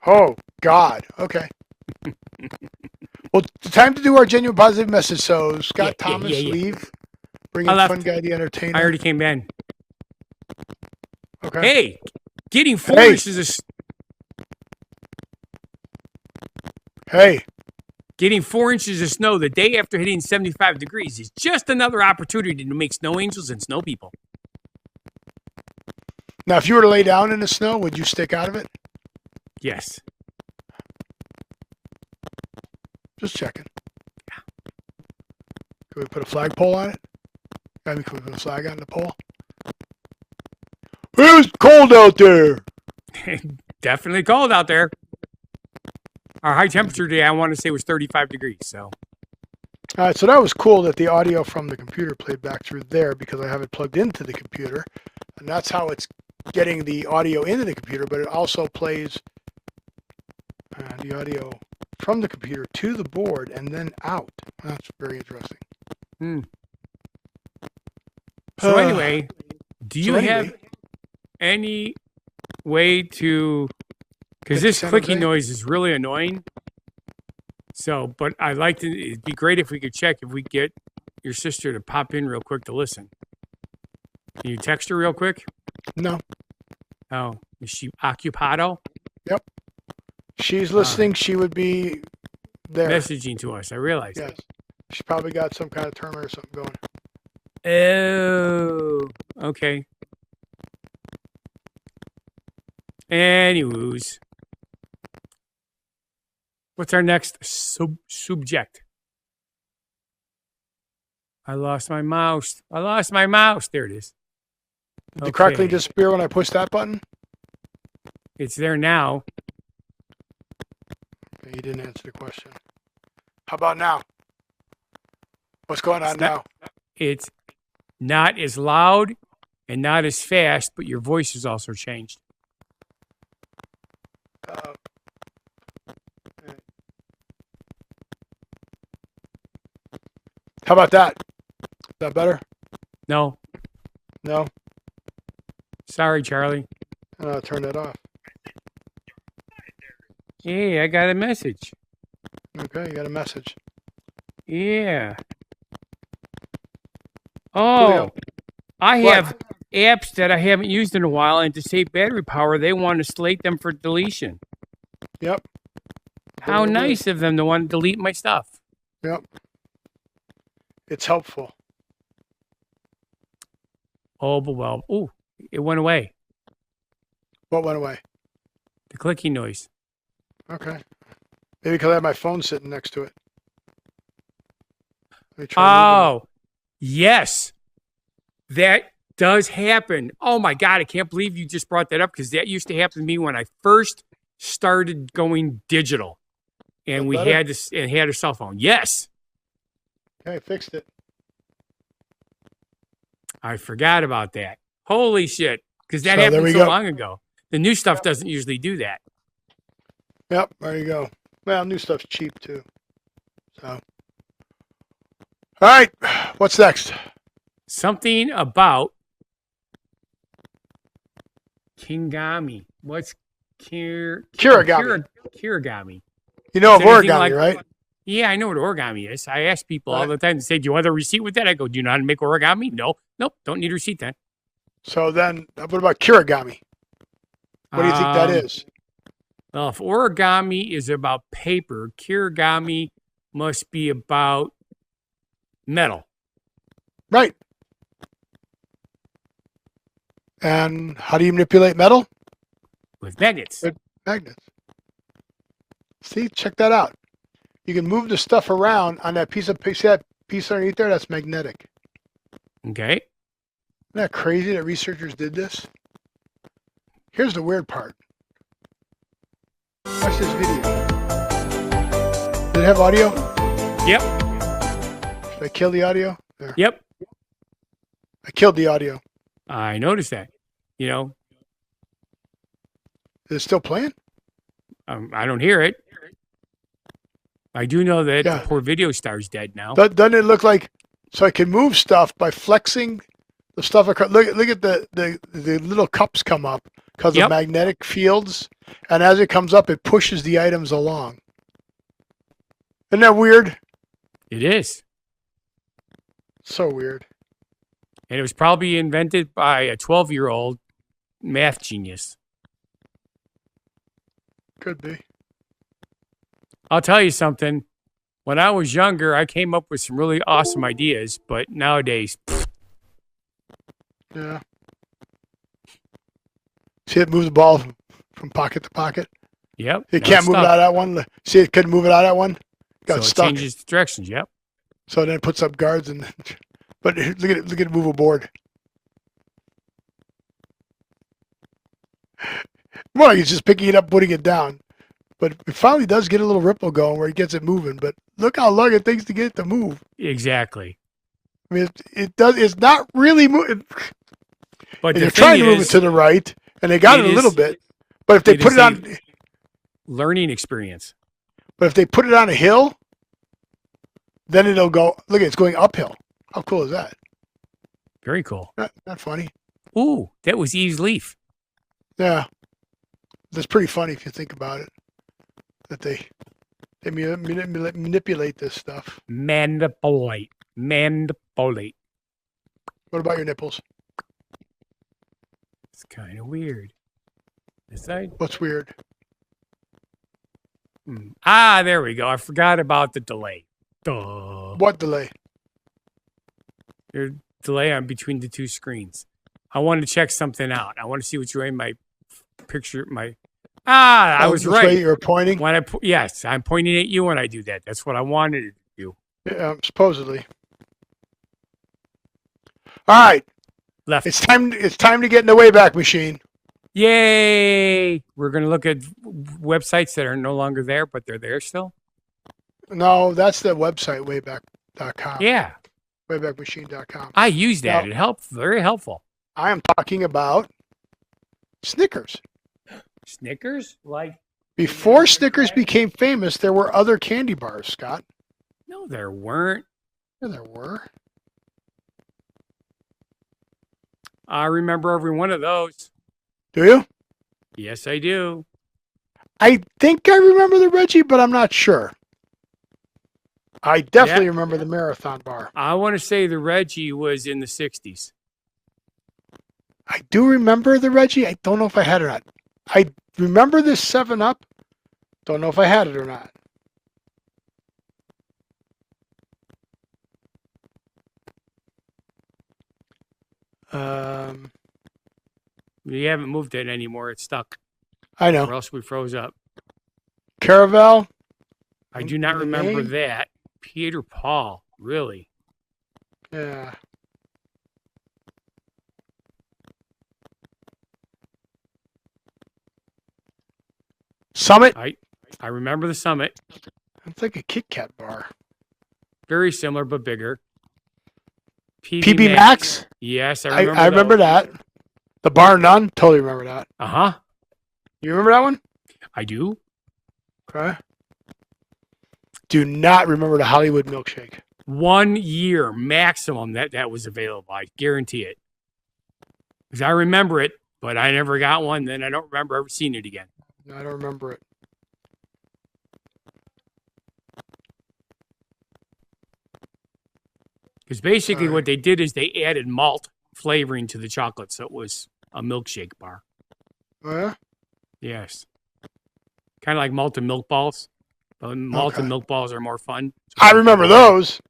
Oh, God. Okay. Well, it's time to do our genuine positive message. So, Scott Thomas, leave. Bring in Fun Guy the Entertainer. I already came in. Okay. Hey, getting 4 inches of... Hey. Getting 4 inches of snow the day after hitting 75 degrees is just another opportunity to make snow angels and snow people. Now, if you were to lay down in the snow, would you stick out of it? Yes. Just checking. Yeah. Can we put a flagpole on it? Can we put a flag on the pole? It's cold out there. Definitely cold out there. Our high temperature today, I want to say, was 35 degrees. So All right, so that was cool that the audio from the computer played back through there because I have it plugged into the computer. And that's how it's getting the audio into the computer, but it also plays the audio from the computer to the board and then out. That's very interesting. So anyway, do you have any way to, because this clicking noise is really annoying. So, but I'd like to, it'd be great if we could check if we get your sister to pop in real quick to listen. Can you text her real quick? No. Oh, is she occupado? Yep. She's listening. She would be there. Messaging to us. I realize. Yes. She probably got some kind of terminal or something going. Oh, okay. Anyways. What's our next subject? I lost my mouse. There it is. Did the crackling disappear when I pushed that button? It's there now. Okay, you didn't answer the question. How about now? What's going on now? It's not as loud and not as fast, but your voice has also changed. How about that? Is that better? No. No? Sorry, Charlie. Turn that off. Hey, I got a message. Okay, you got a message. Yeah. Oh, I have apps that I haven't used in a while, and to save battery power, they want to slate them for deletion. Yep. How nice of them to want to delete my stuff. Yep. It's helpful. Oh, but well, it went away. What went away? The clicking noise. Okay. Maybe because I have my phone sitting next to it. Let me try. Oh, yes. That does happen. Oh, my God. I can't believe you just brought that up because that used to happen to me when I first started going digital. And we had a cell phone. Yes. Okay, fixed it. I forgot about that. Holy shit. Because that happened so long ago. The new stuff doesn't usually do that. Yep, there you go. Well, new stuff's cheap too. So, all right, what's next? Something about Kirigami. What's Kirigami? Kirigami. You know of origami, right? Yeah, I know what origami is. I ask people all the time to say, "Do you want a receipt with that?" I go, "Do you know how to make origami?" No, nope, don't need a receipt then. So then, what about kirigami? What do you think that is? Well, if origami is about paper, kirigami must be about metal. Right. And how do you manipulate metal? With magnets. With magnets. See, check that out. You can move the stuff around on that piece underneath there. That's magnetic. Okay. Isn't that crazy that researchers did this? Here's the weird part. Watch this video. Did it have audio? Yep. Should I kill the audio? There. Yep. I killed the audio. I noticed that. You know. Is it still playing? I don't hear it. I do know that the poor video star's dead now. Doesn't it look like, so I can move stuff by flexing the stuff across. Look at the little cups come up because of magnetic fields. And as it comes up, it pushes the items along. Isn't that weird? It is. So weird. And it was probably invented by a 12-year-old math genius. Could be. I'll tell you something. When I was younger, I came up with some really awesome ideas, but nowadays, yeah. See it move the ball from pocket to pocket? Yep. You can't move it out of that one. See it couldn't move it out of that one? Got stuck. It changes directions, yep. So then it puts up guards and but look at it move a board. More like it's just picking it up, putting it down. But it finally does get a little ripple going where it gets it moving. But look how long it takes to get it to move. Exactly. I mean, it does. It's not really moving. But And the they're trying thing to move it is, to the right, and they got it a it little is- bit. But if they it put is it on, learning experience. but if they put it on a hill, then it'll go. Look, it's going uphill. How cool is that? Very cool. Not funny. Ooh, that was Eve's leaf. Yeah, that's pretty funny if you think about it. That they manipulate this stuff. Manipulate. Manipulate. What about your nipples? It's kind of weird. This side? What's weird? Ah, there we go. I forgot about the delay. Duh. What delay? Your delay on between the two screens. I wanted to check something out. I want to see what you're in my picture. I was This right. way you're pointing. When yes, I'm pointing at you when I do that. That's what I wanted to do. Yeah, supposedly. All right, Left. it's time. It's time to get in the Wayback Machine. Yay! We're going to look at websites that are no longer there, but they're there still. No, that's the website wayback.com. Yeah, Waybackmachine.com. I use that. Now- It helped. Very helpful. I am talking about Snickers. Snickers? Like, Before Snickers became famous, there were other candy bars, Scott. no, there weren't. Yeah, there were. I remember every one of those. Do you? Yes, I do. I think I remember the Reggie, but I'm not sure. I definitely Yeah. remember the Marathon bar. I want to say the Reggie was in the 60s. I do remember the Reggie. I don't know if I had it or not. I remember this 7-Up. Don't know if I had it or not. We haven't moved it anymore. It's stuck, I or know. else we froze up. Caravel. I do not The remember name? that. Peter Paul, really? Yeah. Summit. I remember the Summit. It's like a Kit Kat bar. Very similar, but bigger. PB Max. Yes, I remember that. The Bar None. Totally remember that. Uh-huh. You remember that one? I do. Okay. Do not remember the Hollywood milkshake. 1 year maximum that was available. I guarantee it. Because I remember it, but I never got one. Then I don't remember ever seeing it again. I don't remember it. Because basically Sorry. what they did is they added malt flavoring to the chocolate, so it was a milkshake bar. Oh, yeah? Yes. Kind of like malt and milk balls. But malt and Okay. milk balls are more fun. I remember those.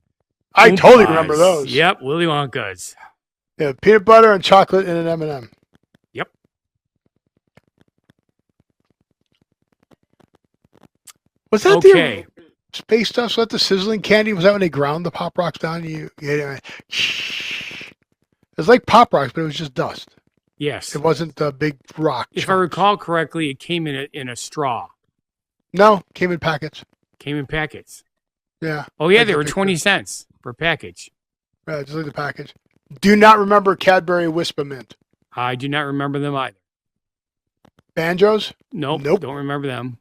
I totally remember Oompas. those. Yep, Willy Wonka's. Yeah, peanut butter and chocolate and an M&M. Yep. Was that Okay. the space stuff? Was that the sizzling candy? Was that when they ground the Pop Rocks down? It was like Pop Rocks, but it was just dust. Yes. It wasn't the big rock. If I chunks. recall correctly, it came in a straw. No, came in packets. Came in packets. Yeah. Oh yeah, Like they a were picture. 20 cents per package. Yeah, just like the package. Do not remember Cadbury Wispa Mint. I do not remember them either. Banjos? Nope. Nope. Don't remember them.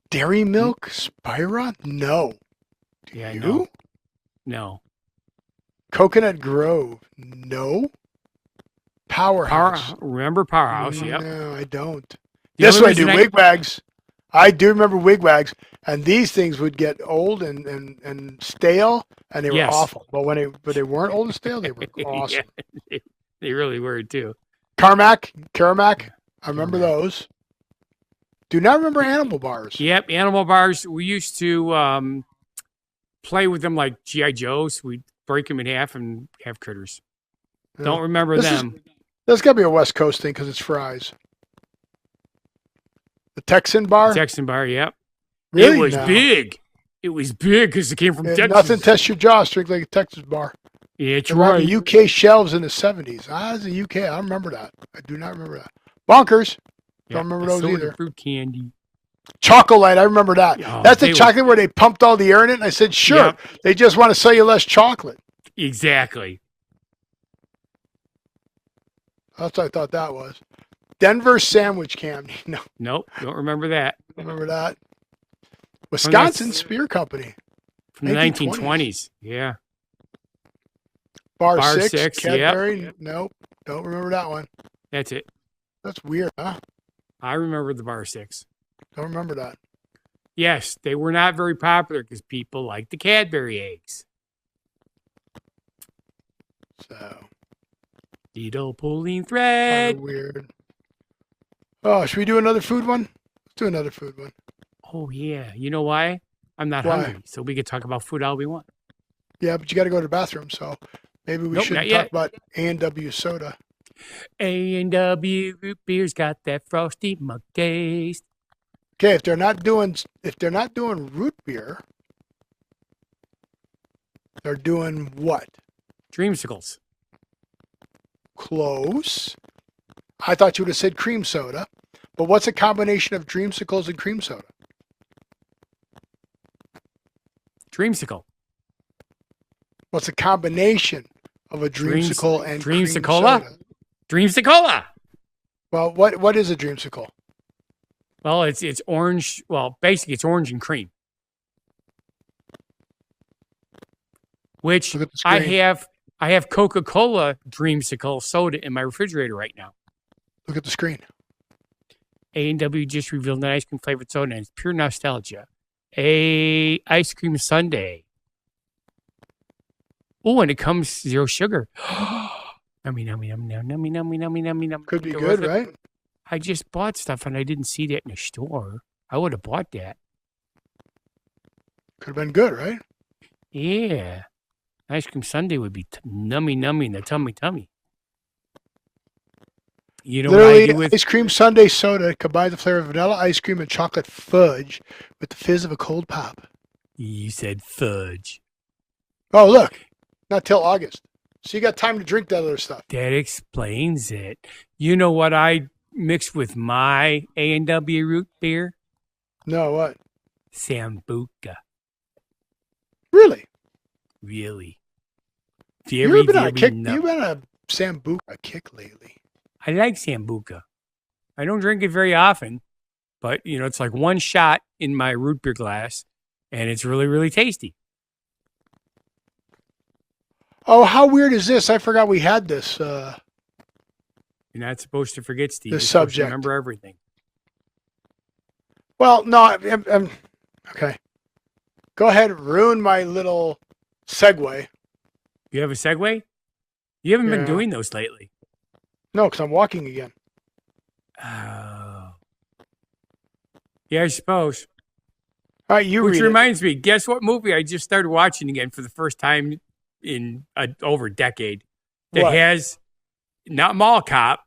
Dairy Milk? Spira? No. Yeah, You? no. No. Coconut Grove? No. Powerhouse? Remember Powerhouse? Yep. No, I don't. The Yes, only I do. reason Wigwags. I do remember Wigwags, and these things would get old and stale, and they were Yes. awful. But they weren't old and stale. They were awesome. Yeah, they really were too. Carmack. I remember those. Do not remember Animal Bars. Yep, animal bars. We used to play with them like GI Joes. We'd break them in half and have critters. Yeah. Don't remember This is- them. That's got to be a West Coast thing because it's fries. The Texan Bar. Texan bar. Yep. Really? It was No. big. It was big because it came from Yeah, Texas. nothing tests your jaw. Strictly like a Texas bar. Yeah, it's They were on right. the UK shelves in the 70s. It's the UK. I don't remember that. I do not remember that. Bonkers. Yeah, Don't remember those assorted either. Fruit candy. Chocolate, I remember that. Oh, That's the they were- chocolate where they pumped all the air in it. And I said, sure. Yep. They just want to sell you less chocolate. Exactly. That's what I thought that was. Denver sandwich candy. No, Nope. Don't remember that. remember that. Wisconsin Spear Company. From the 1920s. 1920s. Yeah. Bar Bar 6. Six, Cadbury. yep. Nope. Don't remember that one. That's it. That's weird, huh? I remember the Bar 6. Don't remember that. Yes, they were not very popular because people liked the Cadbury eggs. So, Needle pulling kind thread. of weird. Oh, should we do another food one? Let's do another food one. Oh, yeah. You know why? I'm not Why? hungry, so we could talk about food all we want. Yeah, but you got to go to the bathroom, so maybe we Nope, should not talk yet. about A&W soda. A&W root beer's got that frosty mug taste. Okay, if they're not doing root beer, they're doing what? Dreamsicles. Close. I thought you would have said cream soda, but what's a combination of dreamsicles and cream soda? Dreamsicle. What's a combination of a dreamsicle and cream Dreamsicola? soda? Dreamsicola. Well, what is a dreamsicle? Well, it's orange. Well, basically, it's orange and cream. Which Look at the I screen. have Coca-Cola Dreamsicle soda in my refrigerator right now. Look at the screen. A&W just revealed an ice cream flavored soda, and it's pure nostalgia. A ice cream sundae. Oh, and it comes zero sugar. Nummy, nummy, nummy, nummy, nummy, nummy, nummy, nummy. Could be Go good, with it. right? I just bought stuff and I didn't see that in the store. I would have bought that. Could have been good, right? Yeah. Ice cream sundae would be nummy, nummy in the tummy, tummy. You know what I Literally, do with ice cream sundae soda combines the flavor of vanilla ice cream and chocolate fudge with the fizz of a cold pop. You said fudge. Oh, look, not till August. So you got time to drink that other stuff. That explains it. You know what I mix with my A&W root beer? No, what? Sambuca. Really? Really. You've Very, been on a very kick. nut. You've been on a Sambuca kick lately. I like Sambuca. I don't drink it very often, but you know, it's like one shot in my root beer glass, and it's really, really tasty. Oh, how weird is this? I forgot we had this. You're not supposed to forget, Steve. The You're supposed to subject. remember everything. Well, no, I'm okay. Go ahead and ruin my little segue. You have a segue? You haven't been Yeah. doing those lately. No, because I'm walking again. Oh. Yeah, I suppose. All right, you Which read it. reminds me, guess what movie I just started watching again for the first time in over a decade that What? has not Mall Cop,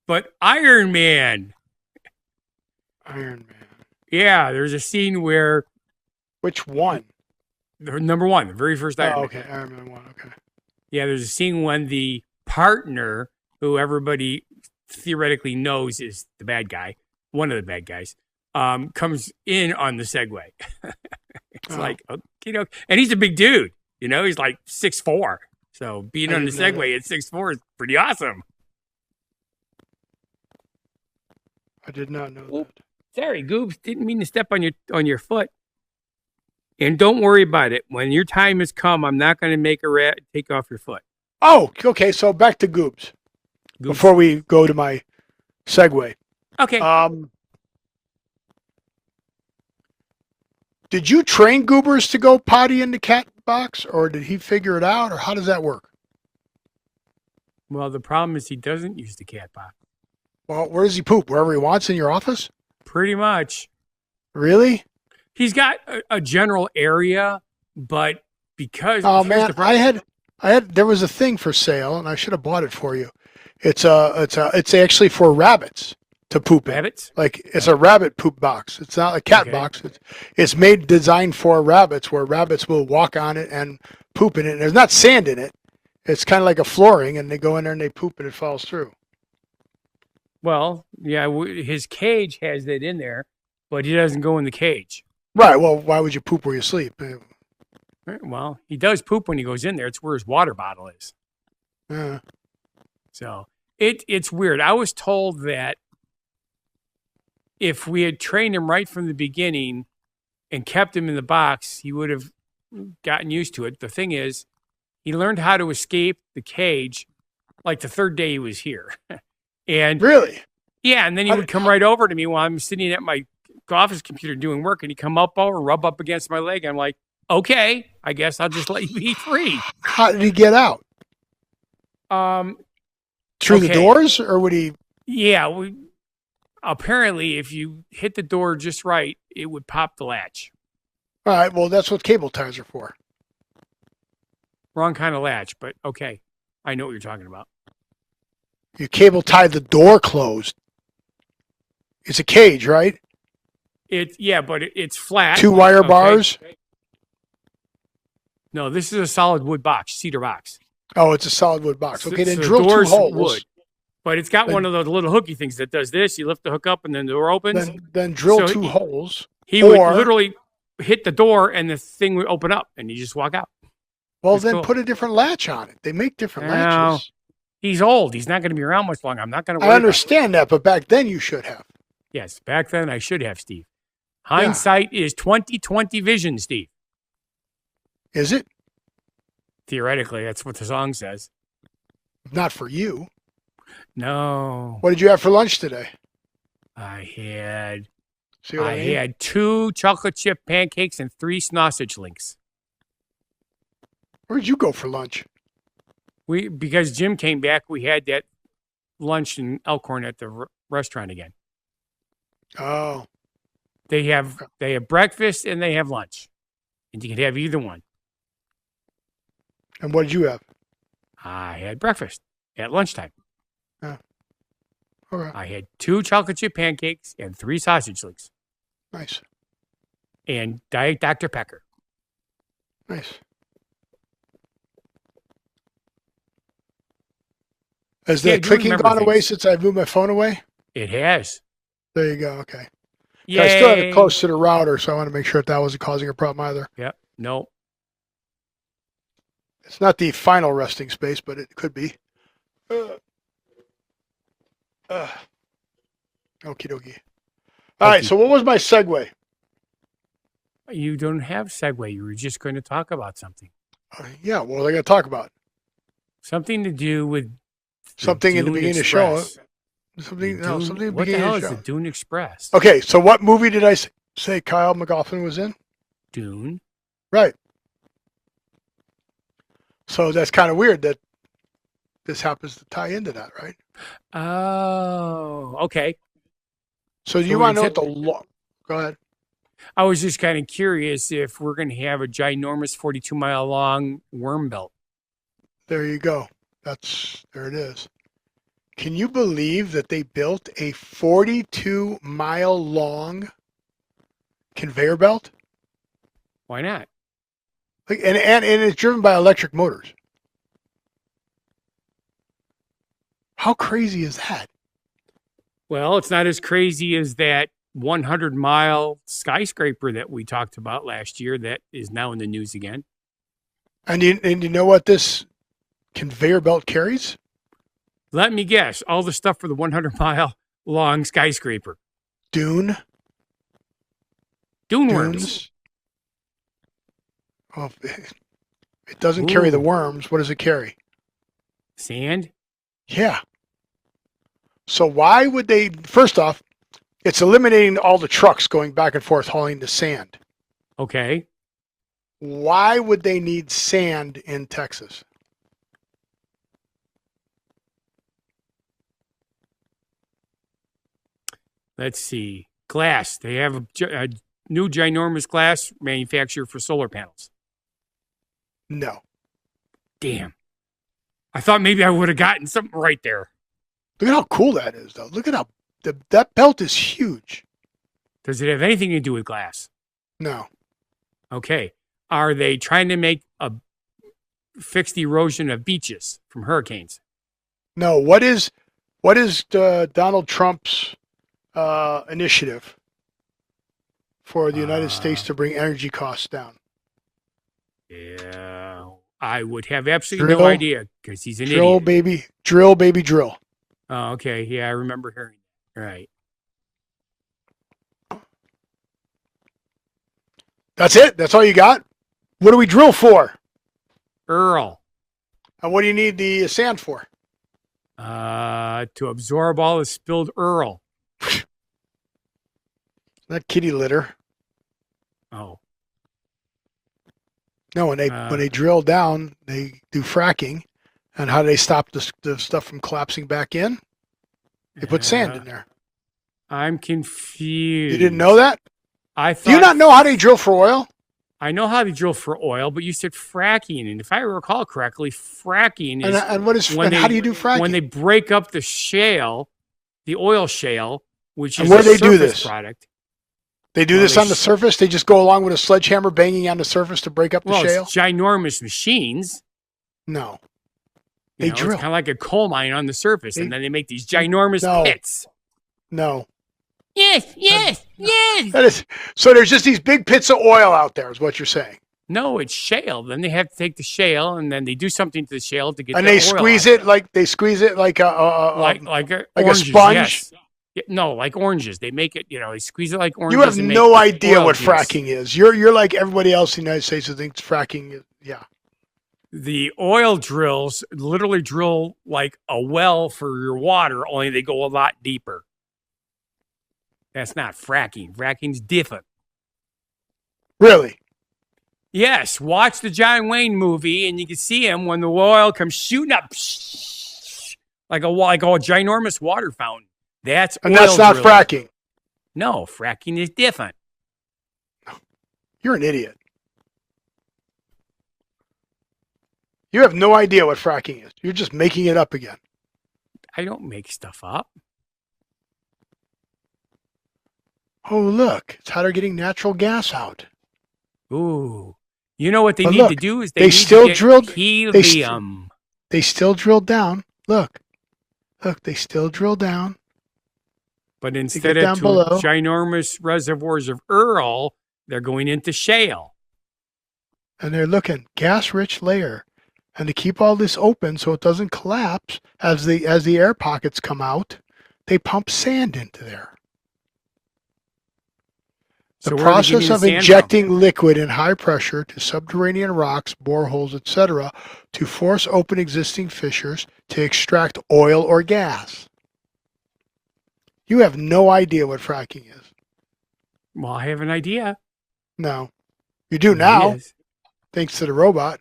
but Iron Man. Iron Man. Yeah, there's a scene where Which one? number one, the very first Iron Oh, Man. okay. Iron Man 1. Okay. Yeah, there's a scene when the partner, who everybody theoretically knows is the bad guy, one of the bad guys, comes in on the Segway. It's Oh. like, you know, and he's a big dude. You know, he's like 6'4". So being I on the didn't know Segway at 6'4" is pretty awesome. I did not know Oop. that. Sorry, Goobs, didn't mean to step on your foot. And don't worry about it. When your time has come, I'm not going to make a rat take off your foot. Oh, okay. So back to Goobs Goobs. before we go to my segue. Okay. Did you train Goobers to go potty in the cat box, or did he figure it out, or how does that work? Well, the problem is he doesn't use the cat box. Well, where does he poop? Wherever he wants in your office? Pretty much. Really? He's got a general area, but because Oh here's man, the problem. I had there was a thing for sale, and I should have bought it for you. It's actually for rabbits to poop in. Rabbits? Like it's a rabbit poop box. It's not a cat Okay. box. It's made designed for rabbits, where rabbits will walk on it and poop in it. And there's not sand in it. It's kind of like a flooring, and they go in there and they poop, and it falls through. Well, yeah, his cage has that in there, but he doesn't go in the cage. Right. Well, why would you poop where you sleep? Well, he does poop when he goes in there. It's where his water bottle is. So it's weird. I was told that if we had trained him right from the beginning and kept him in the box, he would have gotten used to it. The thing is, he learned how to escape the cage like the third day he was here. And really? Yeah, and then he would come right over to me while I'm sitting at my office computer doing work, and he'd come up over, rub up against my leg. I'm like, okay, I guess I'll just let you be free. How did he get out? Through the doors, or would he? Yeah, apparently, if you hit the door just right, it would pop the latch. All right, well, that's what cable ties are for. Wrong kind of latch, but okay. I know what you're talking about. You cable tie the door closed. It's a cage, right? But it's flat. 2 wire bars? No, this is a solid wood box, cedar box. Oh, it's a solid wood box. Okay, then So drill 2 holes. Wood, but it's got one of those little hooky things that does this. You lift the hook up and then the door opens. Then drill 2 holes. He would literally hit the door and the thing would open up and you just walk out. Well, then put a different latch on it. They make different latches. He's old. He's not going to be around much longer. I'm not going to worry. I understand that, but back then you should have. Yes, back then I should have, Steve. Hindsight is 20/20 vision, Steve. Is it? Theoretically, that's what the song says. Not for you. No. What did you have for lunch today? I had 2 chocolate chip pancakes and 3 sausage links. Where'd you go for lunch? Because Jim came back, we had that lunch in Elkhorn at the restaurant again. Oh. They have breakfast and they have lunch. And you can have either one. And what did you have? I had breakfast at lunchtime. Oh. All right. I had 2 chocolate chip pancakes and 3 sausage links. Nice. And Diet Dr. Pepper. Nice. Has the clicking gone away since I moved my phone away? It has. There you go. Okay. Yay. I still have it close to the router, so I want to make sure that wasn't causing a problem either. Yep. No. It's not the final resting space, but it could be. Okie dokie. All right. So what was my segue? You don't have segue. You were just going to talk about something. Yeah. What was I going to talk about? Something to do with something in the beginning of the show. Something in the beginning of the show. What the hell is the Dune Express? Okay, so what movie did I say Kyle MacLachlan was in? Dune. Right. So that's kind of weird that this happens to tie into that, right? Oh, okay. So you want to know what the law? Go ahead. I was just kind of curious if we're going to have a ginormous 42-mile long worm belt. There you go. There it is. Can you believe that they built a 42-mile long conveyor belt? Why not? And it's driven by electric motors. How crazy is that? Well, it's not as crazy as that 100-mile skyscraper that we talked about last year that is now in the news again. And you know what this conveyor belt carries? Let me guess. All the stuff for the 100-mile long skyscraper. Dune worms. Well, it doesn't carry the worms. What does it carry? Sand? Yeah. So why would they, first off, it's eliminating all the trucks going back and forth hauling the sand. Okay. Why would they need sand in Texas? Let's see. Glass. They have a new ginormous glass manufacturer for solar panels. No. Damn. I thought maybe I would have gotten something right there. Look at how cool that is, though. Look at how that belt is huge. Does it have anything to do with glass? No. Okay. Are they trying to fix the erosion of beaches from hurricanes? No. What is Donald Trump's initiative? for the United States to bring energy costs down? Yeah, I would have absolutely no Drill. idea because he's an Drill, idiot. baby. Drill, baby, drill. Oh, okay. Yeah, I remember hearing that. Right. That's it? That's all you got? What do we drill for? Earl. And what do you need the sand for? To absorb all the spilled Earl. Not kitty litter. Oh. No, when they drill down, they do fracking. And how do they stop the stuff from collapsing back in? They put sand in there. I'm confused. You didn't know that? I thought. Do you not know how they drill for oil? I know how to drill for oil, but you said fracking, and if I recall correctly, fracking is And what is and how do you do fracking? when they break up the shale, the oil shale, which is and where a do they do surface this? product. They do this on the surface. They just go along with a sledgehammer banging on the surface to break up the shale. It's ginormous machines. No, They drill. It's kind of like a coal mine on the surface, and then they make these ginormous pits. No. Yes. That is so. There's just these big pits of oil out there, is what you're saying. No, it's shale. Then they have to take the shale, and then they do something to the shale to get. And the they oil squeeze out. it like they squeeze it like a oranges, sponge. Yes. Yeah, no, like oranges. They make it. They squeeze it like oranges. You have no idea what juice. fracking is. You're like everybody else in the United States who thinks fracking is The oil drills literally drill like a well for your water, only they go a lot deeper. That's not fracking. Fracking's different. Really? Yes, watch the John Wayne movie, and you can see him when the oil comes shooting up like a ginormous water fountain. That's not fracking. No, fracking is different. You're an idiot. You have no idea what fracking is. You're just making it up again. I don't make stuff up. Oh, look. It's how they're getting natural gas out. Ooh. You know what they need to do is they still drilled helium. They still drilled down. Look, they still drill down. But instead of ginormous reservoirs of Earl, they're going into shale. And they're looking gas-rich layer. And to keep all this open so it doesn't collapse as the air pockets come out, they pump sand into there. The process of injecting liquid in high pressure to subterranean rocks, boreholes, etc., to force open existing fissures to extract oil or gas. You have no idea what fracking is. Well, I have an idea. No. You do now, thanks to the robot.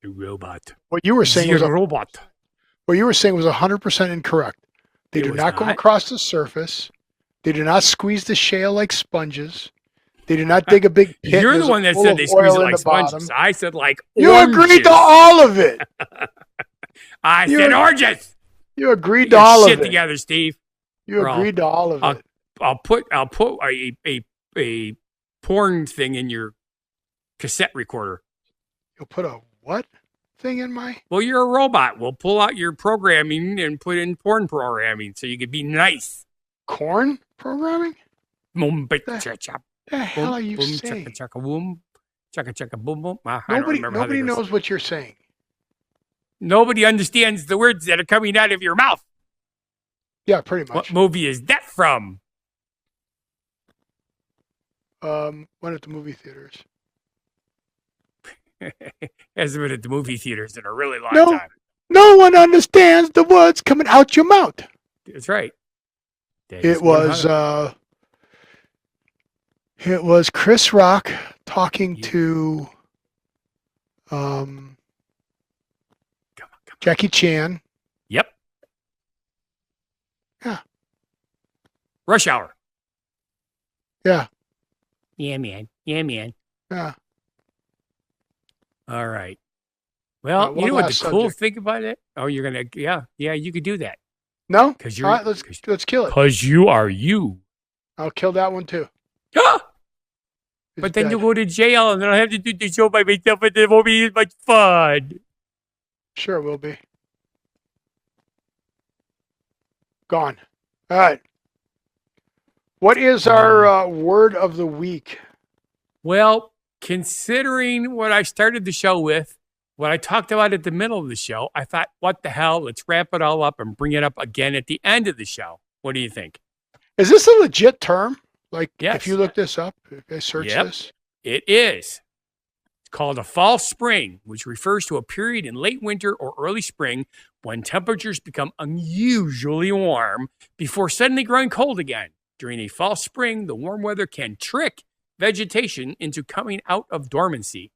The robot. What you were saying was robot. What you were saying was 100% incorrect. They do not go across the surface. They do not squeeze the shale like sponges. They do not dig a big pit. You're the one that said they squeeze it like sponges. Bottom. I said like you oranges. You agreed to all of it. I said oranges. You agreed to all of it. Shit together, Steve. You agreed to all of it. I'll put a porn thing in your cassette recorder. You'll put a what thing in my? Well, you're a robot. We'll pull out your programming and put in porn programming so you can be nice. Corn programming? The hell are you saying? Chaka boom, chaka boom boom. Nobody knows what you're saying. Nobody understands the words that are coming out of your mouth. Yeah, pretty much. What movie is that from? Went at the movie theaters. Hasn't been at the movie theaters in a really long time. No one understands the words coming out your mouth. That's right. It was Chris Rock talking to Jackie Chan. Yep. Yeah. Rush Hour. Yeah. Yeah, man. Yeah. All right. Well, you know what the cool thing about it? Oh, you're going to, yeah, you could do that. No? Because you're. All right, let's kill it. Because you are you. I'll kill that one too. But then you'll go to jail and then I'll have to do the show by myself and it won't be as much fun. Sure it will be. Gone. All right. What is our word of the week? Well, considering what I started the show with, what I talked about at the middle of the show, I thought, what the hell? Let's wrap it all up and bring it up again at the end of the show. What do you think? Is this a legit term? Like, Yes. if you look this up, if I search this? It is. It's called a false spring, which refers to a period in late winter or early spring when temperatures become unusually warm before suddenly growing cold again. During a false spring, the warm weather can trick vegetation into coming out of dormancy.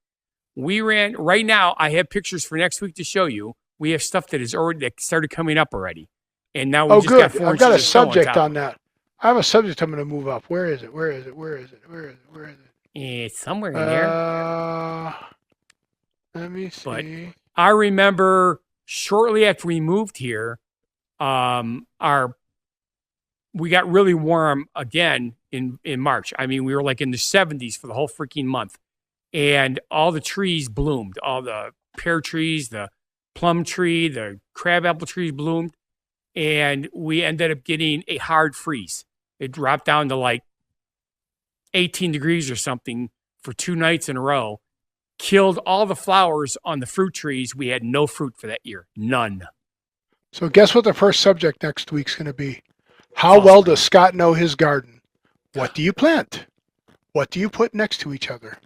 Right now, I have pictures for next week to show you. We have stuff that started coming up already. And now we just got 4 I've got a inches of snow subject top. on that. I have a subject I'm going to move up. Where is it? It's somewhere in there. Let me see. But I remember shortly after we moved here, we got really warm again in March. I mean, we were like in the 70s for the whole freaking month. And all the trees bloomed. All the pear trees, the plum tree, the crabapple trees bloomed. And we ended up getting a hard freeze. It dropped down to like 18 degrees or something for 2 nights in a row. Killed all the flowers on the fruit trees. We had no fruit for that year. None. So guess what the first subject next week's going to be? How well does Scott know his garden? What do you plant? What do you put next to each other?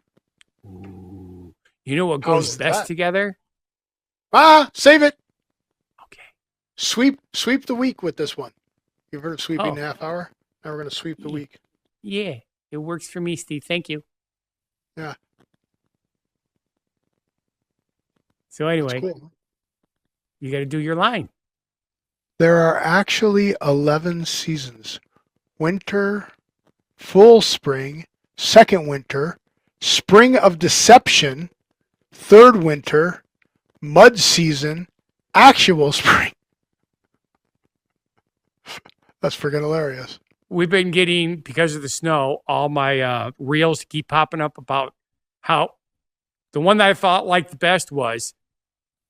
Ooh. You know what goes How's best that? together? Save it. Okay. Sweep the week with this one. You've heard of sweeping the half hour? Now we're going to sweep the week. Yeah, it works for me, Steve. Thank you. Yeah. So anyway, Cool. you got to do your line. There are actually 11 seasons. Winter, full spring, second winter, spring of deception, third winter, mud season, actual spring. That's freaking hilarious. We've been getting, because of the snow, all my reels keep popping up about how the one that I thought liked the best was,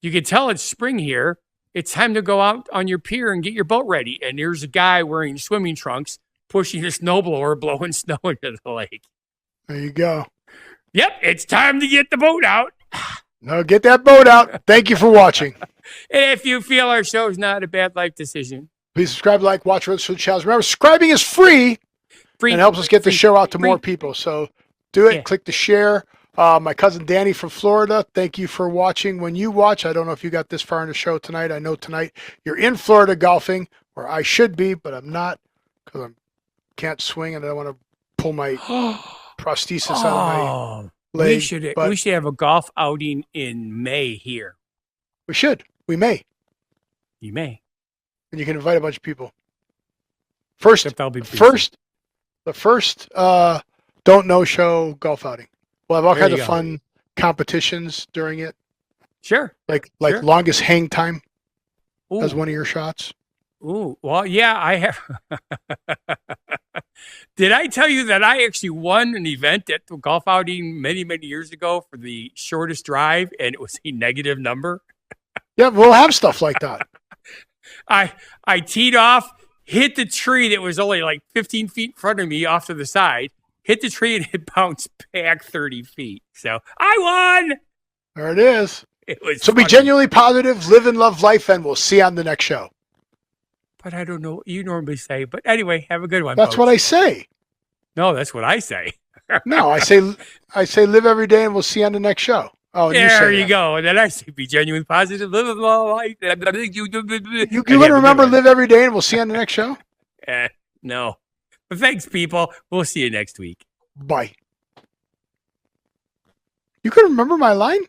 you can tell it's spring here. It's time to go out on your pier and get your boat ready. And there's a guy wearing swimming trunks pushing a snowblower, blowing snow into the lake. There you go. Yep, it's time to get the boat out. Now get that boat out. Thank you for watching. And if you feel our show is not a bad life decision, Please subscribe, like, watch other channels. Remember, subscribing is free and helps us get the show out to more people. So do it. Yeah. Click the share. My cousin Danny from Florida, thank you for watching. When you watch, I don't know if you got this far in the show tonight. I know tonight you're in Florida golfing, or I should be, but I'm not because I can't swing and I don't want to pull my prosthesis out of my leg. We should have a golf outing in May here. We should. We may. You may. And you can invite a bunch of people. First, Except I'll be busy. the first Don't Know Show golf outing. We'll have all There kinds you of go. fun competitions during it. Sure. Like Sure. longest hang time Ooh. as one of your shots. Ooh. Well, yeah, I have. Did I tell you that I actually won an event at the golf outing many, many years ago for the shortest drive, and it was a negative number? Yeah, we'll have stuff like that. I teed off, hit the tree that was only like 15 feet in front of me off to the side, hit the tree, and it bounced back 30 feet. So I won. There it is. It was So be funny. genuinely positive, live and love life, and we'll see you on the next show. But I don't know what you normally say. But anyway, have a good one. That's what I say. No, that's what I say. No, I say live every day, and we'll see you on the next show. Oh, and There you you say go. And then I say be genuine, positive, live a life. You want to remember live every day, and we'll see you on the next show. No. But thanks, people. We'll see you next week. Bye. You can remember my line?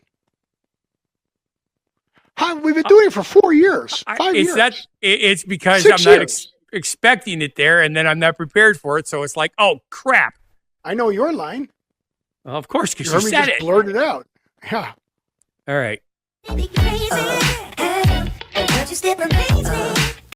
Huh, we've been doing it for 4 years. 5 years. It's because 6 I'm not years. expecting it there, and then I'm not prepared for it. So it's like, oh, crap. I know your line. Well, of course, because You you heard me said just it. blurt it out. Yeah. All right. Be crazy, and don't you step amaze me.